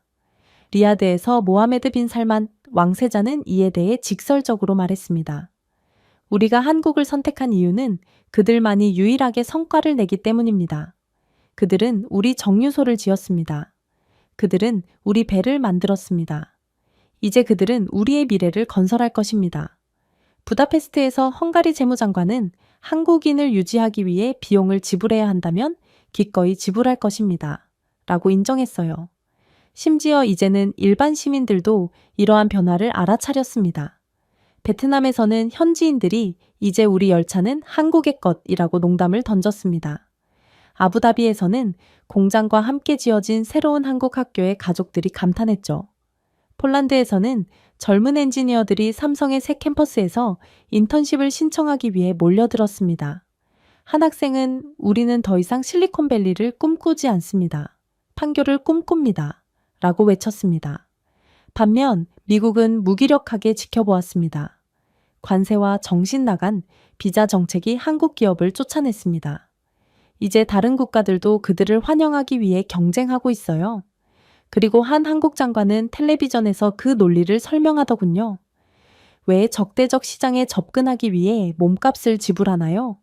리야드에서 모하메드 빈 살만 왕세자는 이에 대해 직설적으로 말했습니다. 우리가 한국을 선택한 이유는 그들만이 유일하게 성과를 내기 때문입니다. 그들은 우리 정유소를 지었습니다. 그들은 우리 배를 만들었습니다. 이제 그들은 우리의 미래를 건설할 것입니다. 부다페스트에서 헝가리 재무장관은 한국인을 유지하기 위해 비용을 지불해야 한다면 기꺼이 지불할 것입니다. 라고 인정했어요. 심지어 이제는 일반 시민들도 이러한 변화를 알아차렸습니다. 베트남에서는 현지인들이 이제 우리 열차는 한국의 것이라고 농담을 던졌습니다. 아부다비에서는 공장과 함께 지어진 새로운 한국 학교의 가족들이 감탄했죠. 폴란드에서는 젊은 엔지니어들이 삼성의 새 캠퍼스에서 인턴십을 신청하기 위해 몰려들었습니다. 한 학생은 우리는 더 이상 실리콘밸리를 꿈꾸지 않습니다. 판교를 꿈꿉니다. 라고 외쳤습니다. 반면 미국은 무기력하게 지켜보았습니다. 관세와 정신 나간 비자 정책이 한국 기업을 쫓아냈습니다. 이제 다른 국가들도 그들을 환영하기 위해 경쟁하고 있어요. 그리고 한 한국 장관은 텔레비전에서 그 논리를 설명하더군요. 왜 적대적 시장에 접근하기 위해 몸값을 지불하나요?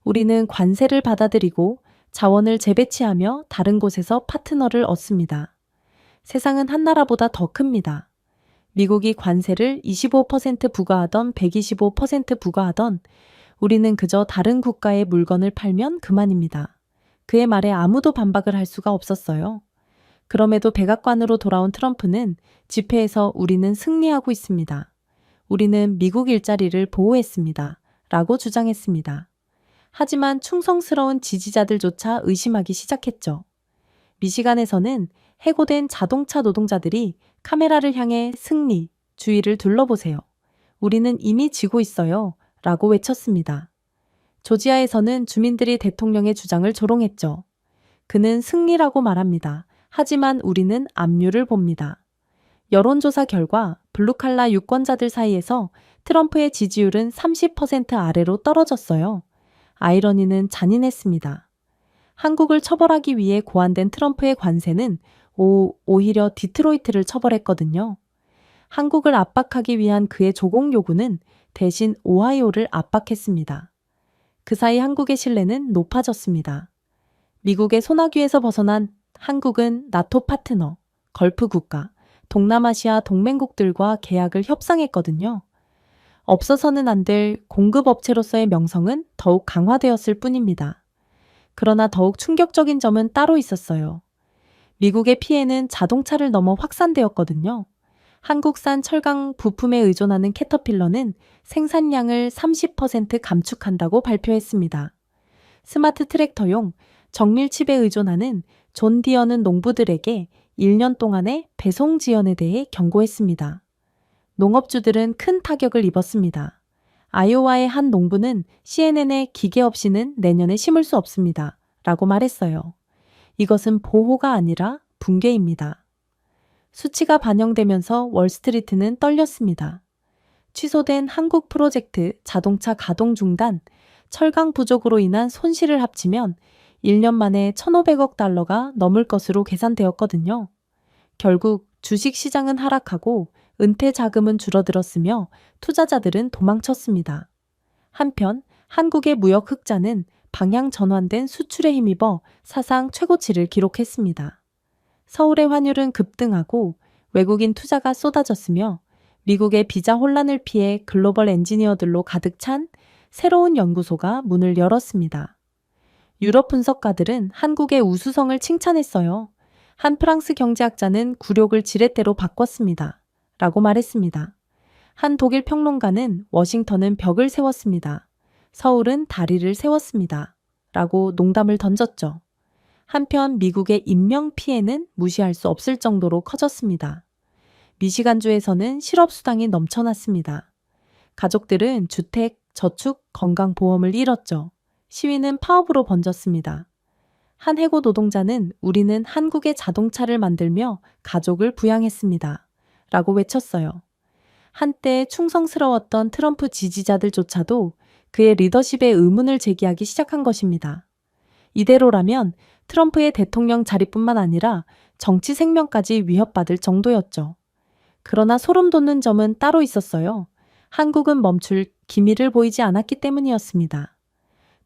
우리는 관세를 받아들이고 자원을 재배치하며 다른 곳에서 파트너를 얻습니다. 세상은 한 나라보다 더 큽니다. 미국이 관세를 25% 부과하던 125% 부과하던 우리는 그저 다른 국가의 물건을 팔면 그만입니다. 그의 말에 아무도 반박을 할 수가 없었어요. 그럼에도 백악관으로 돌아온 트럼프는 집회에서 우리는 승리하고 있습니다. 우리는 미국 일자리를 보호했습니다. 라고 주장했습니다. 하지만 충성스러운 지지자들조차 의심하기 시작했죠. 미시간에서는 해고된 자동차 노동자들이 카메라를 향해 승리, 주위를 둘러보세요. 우리는 이미 지고 있어요. 라고 외쳤습니다. 조지아에서는 주민들이 대통령의 주장을 조롱했죠. 그는 승리라고 말합니다. 하지만 우리는 압류를 봅니다. 여론조사 결과 블루칼라 유권자들 사이에서 트럼프의 지지율은 30% 아래로 떨어졌어요. 아이러니는 잔인했습니다. 한국을 처벌하기 위해 고안된 트럼프의 관세는 오히려 디트로이트를 처벌했거든요. 한국을 압박하기 위한 그의 조공 요구는 대신 오하이오를 압박했습니다. 그 사이 한국의 신뢰는 높아졌습니다. 미국의 소나귀에서 벗어난 한국은 나토 파트너, 걸프 국가, 동남아시아 동맹국들과 계약을 협상했거든요. 없어서는 안 될 공급업체로서의 명성은 더욱 강화되었을 뿐입니다. 그러나 더욱 충격적인 점은 따로 있었어요. 미국의 피해는 자동차를 넘어 확산되었거든요. 한국산 철강 부품에 의존하는 캐터필러는 생산량을 30% 감축한다고 발표했습니다. 스마트 트랙터용 정밀칩에 의존하는 존 디어는 농부들에게 1년 동안의 배송 지연에 대해 경고했습니다. 농업주들은 큰 타격을 입었습니다. 아이오와의 한 농부는 CNN에 기계 없이는 내년에 심을 수 없습니다. 라고 말했어요. 이것은 보호가 아니라 붕괴입니다. 수치가 반영되면서 월스트리트는 떨렸습니다. 취소된 한국 프로젝트 자동차 가동 중단, 철강 부족으로 인한 손실을 합치면 1년 만에 1,500억 달러가 넘을 것으로 계산되었거든요. 결국 주식 시장은 하락하고 은퇴 자금은 줄어들었으며 투자자들은 도망쳤습니다. 한편 한국의 무역 흑자는 방향 전환된 수출에 힘입어 사상 최고치를 기록했습니다. 서울의 환율은 급등하고 외국인 투자가 쏟아졌으며 미국의 비자 혼란을 피해 글로벌 엔지니어들로 가득 찬 새로운 연구소가 문을 열었습니다. 유럽 분석가들은 한국의 우수성을 칭찬했어요. 한 프랑스 경제학자는 굴욕을 지렛대로 바꿨습니다. 라고 말했습니다. 한 독일 평론가는 워싱턴은 벽을 세웠습니다. 서울은 다리를 세웠습니다. 라고 농담을 던졌죠. 한편 미국의 인명 피해는 무시할 수 없을 정도로 커졌습니다. 미시간주에서는 실업수당이 넘쳐났습니다. 가족들은 주택, 저축, 건강보험을 잃었죠. 시위는 파업으로 번졌습니다. 한 해고 노동자는 우리는 한국의 자동차를 만들며 가족을 부양했습니다. 라고 외쳤어요. 한때 충성스러웠던 트럼프 지지자들조차도 그의 리더십에 의문을 제기하기 시작한 것입니다. 이대로라면 트럼프의 대통령 자리뿐만 아니라 정치 생명까지 위협받을 정도였죠. 그러나 소름 돋는 점은 따로 있었어요. 한국은 멈출 기미를 보이지 않았기 때문이었습니다.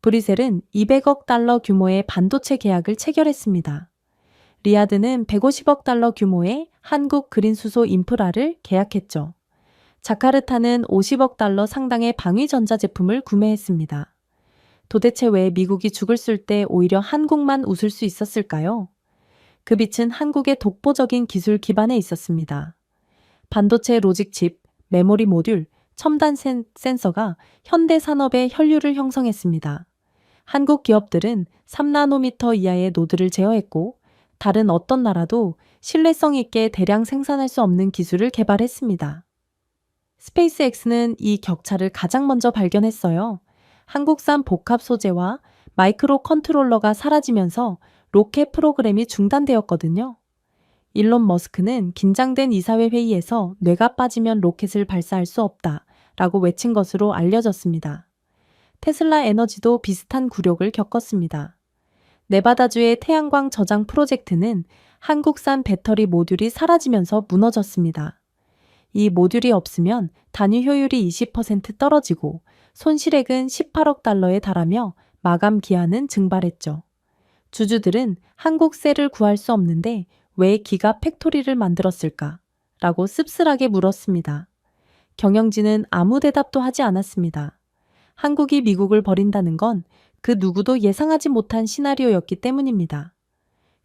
브뤼셀은 200억 달러 규모의 반도체 계약을 체결했습니다. 리야드는 150억 달러 규모의 한국 그린 수소 인프라를 계약했죠. 자카르타는 50억 달러 상당의 방위 전자제품을 구매했습니다. 도대체 왜 미국이 죽을 쓸 때 오히려 한국만 웃을 수 있었을까요? 그 빛은 한국의 독보적인 기술 기반에 있었습니다. 반도체 로직칩, 메모리 모듈, 첨단 센서가 현대 산업의 혈류를 형성했습니다. 한국 기업들은 3나노미터 이하의 노드를 제어했고 다른 어떤 나라도 신뢰성 있게 대량 생산할 수 없는 기술을 개발했습니다. 스페이스X는 이 격차를 가장 먼저 발견했어요. 한국산 복합 소재와 마이크로 컨트롤러가 사라지면서 로켓 프로그램이 중단되었거든요. 일론 머스크는 긴장된 이사회 회의에서 뇌가 빠지면 로켓을 발사할 수 없다 라고 외친 것으로 알려졌습니다. 테슬라 에너지도 비슷한 굴욕을 겪었습니다. 네바다주의 태양광 저장 프로젝트는 한국산 배터리 모듈이 사라지면서 무너졌습니다. 이 모듈이 없으면 단위 효율이 20% 떨어지고 손실액은 18억 달러에 달하며 마감 기한은 증발했죠. 주주들은 한국 셀을 구할 수 없는데 왜 기가 팩토리를 만들었을까? 라고 씁쓸하게 물었습니다. 경영진은 아무 대답도 하지 않았습니다. 한국이 미국을 버린다는 건 그 누구도 예상하지 못한 시나리오였기 때문입니다.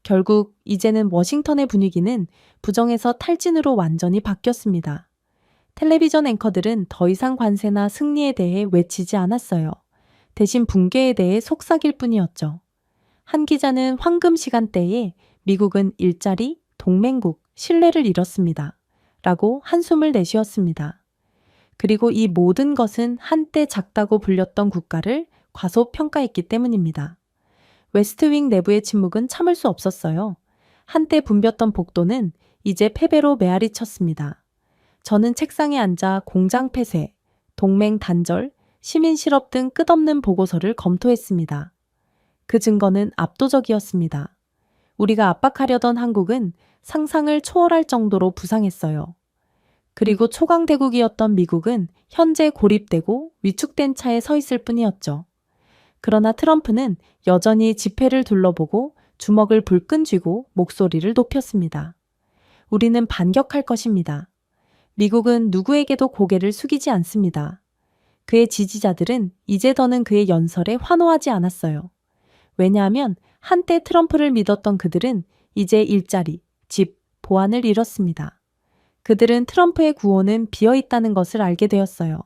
결국 이제는 워싱턴의 분위기는 부정에서 탈진으로 완전히 바뀌었습니다. 텔레비전 앵커들은 더 이상 관세나 승리에 대해 외치지 않았어요. 대신 붕괴에 대해 속삭일 뿐이었죠. 한 기자는 황금 시간대에 미국은 일자리, 동맹국, 신뢰를 잃었습니다. 라고 한숨을 내쉬었습니다. 그리고 이 모든 것은 한때 작다고 불렸던 국가를 과소평가했기 때문입니다. 웨스트윙 내부의 침묵은 참을 수 없었어요. 한때 붐볐던 복도는 이제 패배로 메아리 쳤습니다. 저는 책상에 앉아 공장 폐쇄, 동맹 단절, 시민 실업 등 끝없는 보고서를 검토했습니다. 그 증거는 압도적이었습니다. 우리가 압박하려던 한국은 상상을 초월할 정도로 부상했어요. 그리고 초강대국이었던 미국은 현재 고립되고 위축된 차에 서 있을 뿐이었죠. 그러나 트럼프는 여전히 집회를 둘러보고 주먹을 불끈 쥐고 목소리를 높였습니다. 우리는 반격할 것입니다. 미국은 누구에게도 고개를 숙이지 않습니다. 그의 지지자들은 이제 더는 그의 연설에 환호하지 않았어요. 왜냐하면 한때 트럼프를 믿었던 그들은 이제 일자리, 집, 보안을 잃었습니다. 그들은 트럼프의 구호는 비어있다는 것을 알게 되었어요.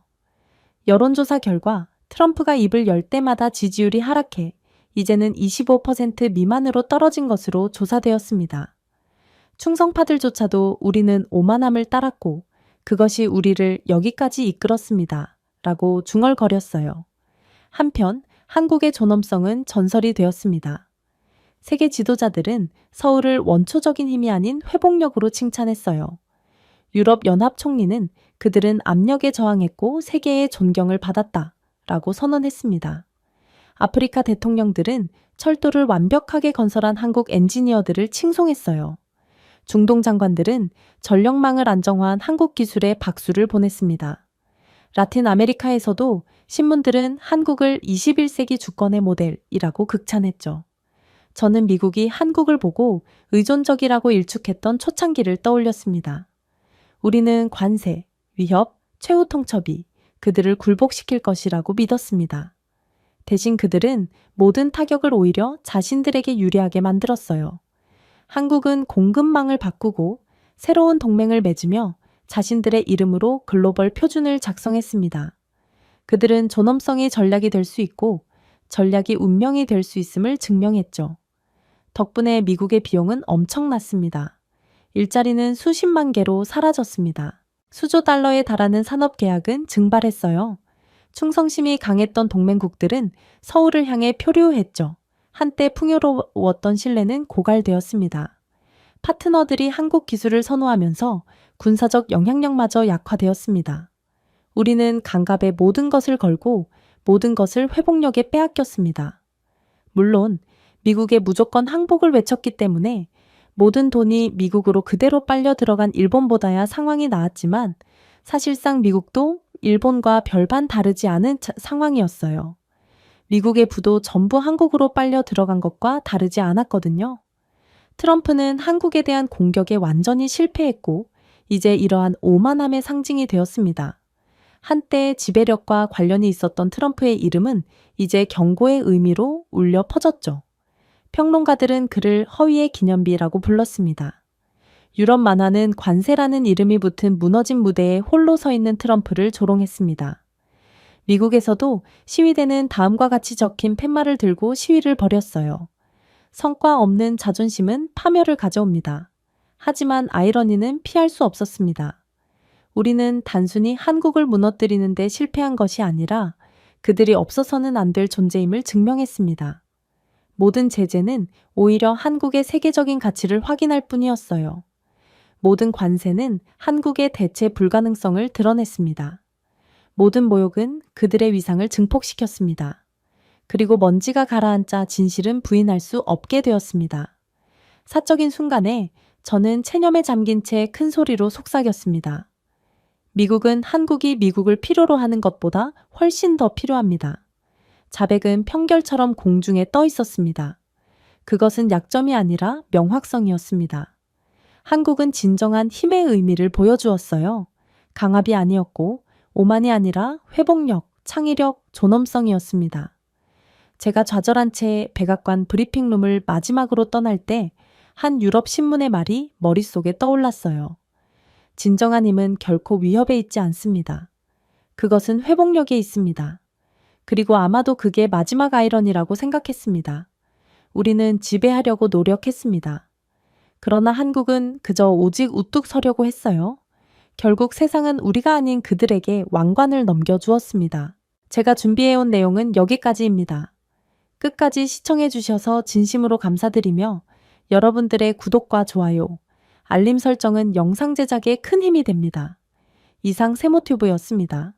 여론조사 결과 트럼프가 입을 열 때마다 지지율이 하락해 이제는 25% 미만으로 떨어진 것으로 조사되었습니다. 충성파들조차도 우리는 오만함을 따랐고 그것이 우리를 여기까지 이끌었습니다. 라고 중얼거렸어요. 한편 한국의 존엄성은 전설이 되었습니다. 세계 지도자들은 서울을 원초적인 힘이 아닌 회복력으로 칭찬했어요. 유럽 연합 총리는 그들은 압력에 저항했고 세계의 존경을 받았다 라고 선언했습니다. 아프리카 대통령들은 철도를 완벽하게 건설한 한국 엔지니어들을 칭송했어요. 중동 장관들은 전력망을 안정화한 한국 기술에 박수를 보냈습니다. 라틴 아메리카에서도 신문들은 한국을 21세기 주권의 모델이라고 극찬했죠. 저는 미국이 한국을 보고 의존적이라고 일축했던 초창기를 떠올렸습니다. 우리는 관세, 위협, 최후 통첩이 그들을 굴복시킬 것이라고 믿었습니다. 대신 그들은 모든 타격을 오히려 자신들에게 유리하게 만들었어요. 한국은 공급망을 바꾸고 새로운 동맹을 맺으며 자신들의 이름으로 글로벌 표준을 작성했습니다. 그들은 존엄성이 전략이 될 수 있고 전략이 운명이 될 수 있음을 증명했죠. 덕분에 미국의 비용은 엄청났습니다. 일자리는 수십만 개로 사라졌습니다. 수조 달러에 달하는 산업 계약은 증발했어요. 충성심이 강했던 동맹국들은 서울을 향해 표류했죠. 한때 풍요로웠던 신뢰는 고갈되었습니다. 파트너들이 한국 기술을 선호하면서 군사적 영향력마저 약화되었습니다. 우리는 강갑에 모든 것을 걸고 모든 것을 회복력에 빼앗겼습니다. 물론 미국에 무조건 항복을 외쳤기 때문에 모든 돈이 미국으로 그대로 빨려 들어간 일본보다야 상황이 나았지만 사실상 미국도 일본과 별반 다르지 않은 상황이었어요. 미국의 부도 전부 한국으로 빨려 들어간 것과 다르지 않았거든요. 트럼프는 한국에 대한 공격에 완전히 실패했고 이제 이러한 오만함의 상징이 되었습니다. 한때 지배력과 관련이 있었던 트럼프의 이름은 이제 경고의 의미로 울려 퍼졌죠. 평론가들은 그를 허위의 기념비라고 불렀습니다. 유럽 만화는 관세라는 이름이 붙은 무너진 무대에 홀로 서 있는 트럼프를 조롱했습니다. 미국에서도 시위대는 다음과 같이 적힌 팻말을 들고 시위를 벌였어요. 성과 없는 자존심은 파멸을 가져옵니다. 하지만 아이러니는 피할 수 없었습니다. 우리는 단순히 한국을 무너뜨리는 데 실패한 것이 아니라 그들이 없어서는 안 될 존재임을 증명했습니다. 모든 제재는 오히려 한국의 세계적인 가치를 확인할 뿐이었어요. 모든 관세는 한국의 대체 불가능성을 드러냈습니다. 모든 모욕은 그들의 위상을 증폭시켰습니다. 그리고 먼지가 가라앉자 진실은 부인할 수 없게 되었습니다. 사적인 순간에 저는 체념에 잠긴 채 큰 소리로 속삭였습니다. 미국은 한국이 미국을 필요로 하는 것보다 훨씬 더 필요합니다. 자백은 평결처럼 공중에 떠 있었습니다. 그것은 약점이 아니라 명확성이었습니다. 한국은 진정한 힘의 의미를 보여주었어요. 강압이 아니었고 오만이 아니라 회복력, 창의력, 존엄성이었습니다. 제가 좌절한 채 백악관 브리핑룸을 마지막으로 떠날 때 한 유럽 신문의 말이 머릿속에 떠올랐어요. 진정한 힘은 결코 위협에 있지 않습니다. 그것은 회복력에 있습니다. 그리고 아마도 그게 마지막 아이러니라고 생각했습니다. 우리는 지배하려고 노력했습니다. 그러나 한국은 그저 오직 우뚝 서려고 했어요. 결국 세상은 우리가 아닌 그들에게 왕관을 넘겨주었습니다. 제가 준비해온 내용은 여기까지입니다. 끝까지 시청해 주셔서 진심으로 감사드리며 여러분들의 구독과 좋아요, 알림 설정은 영상 제작에 큰 힘이 됩니다. 이상 세모튜브였습니다.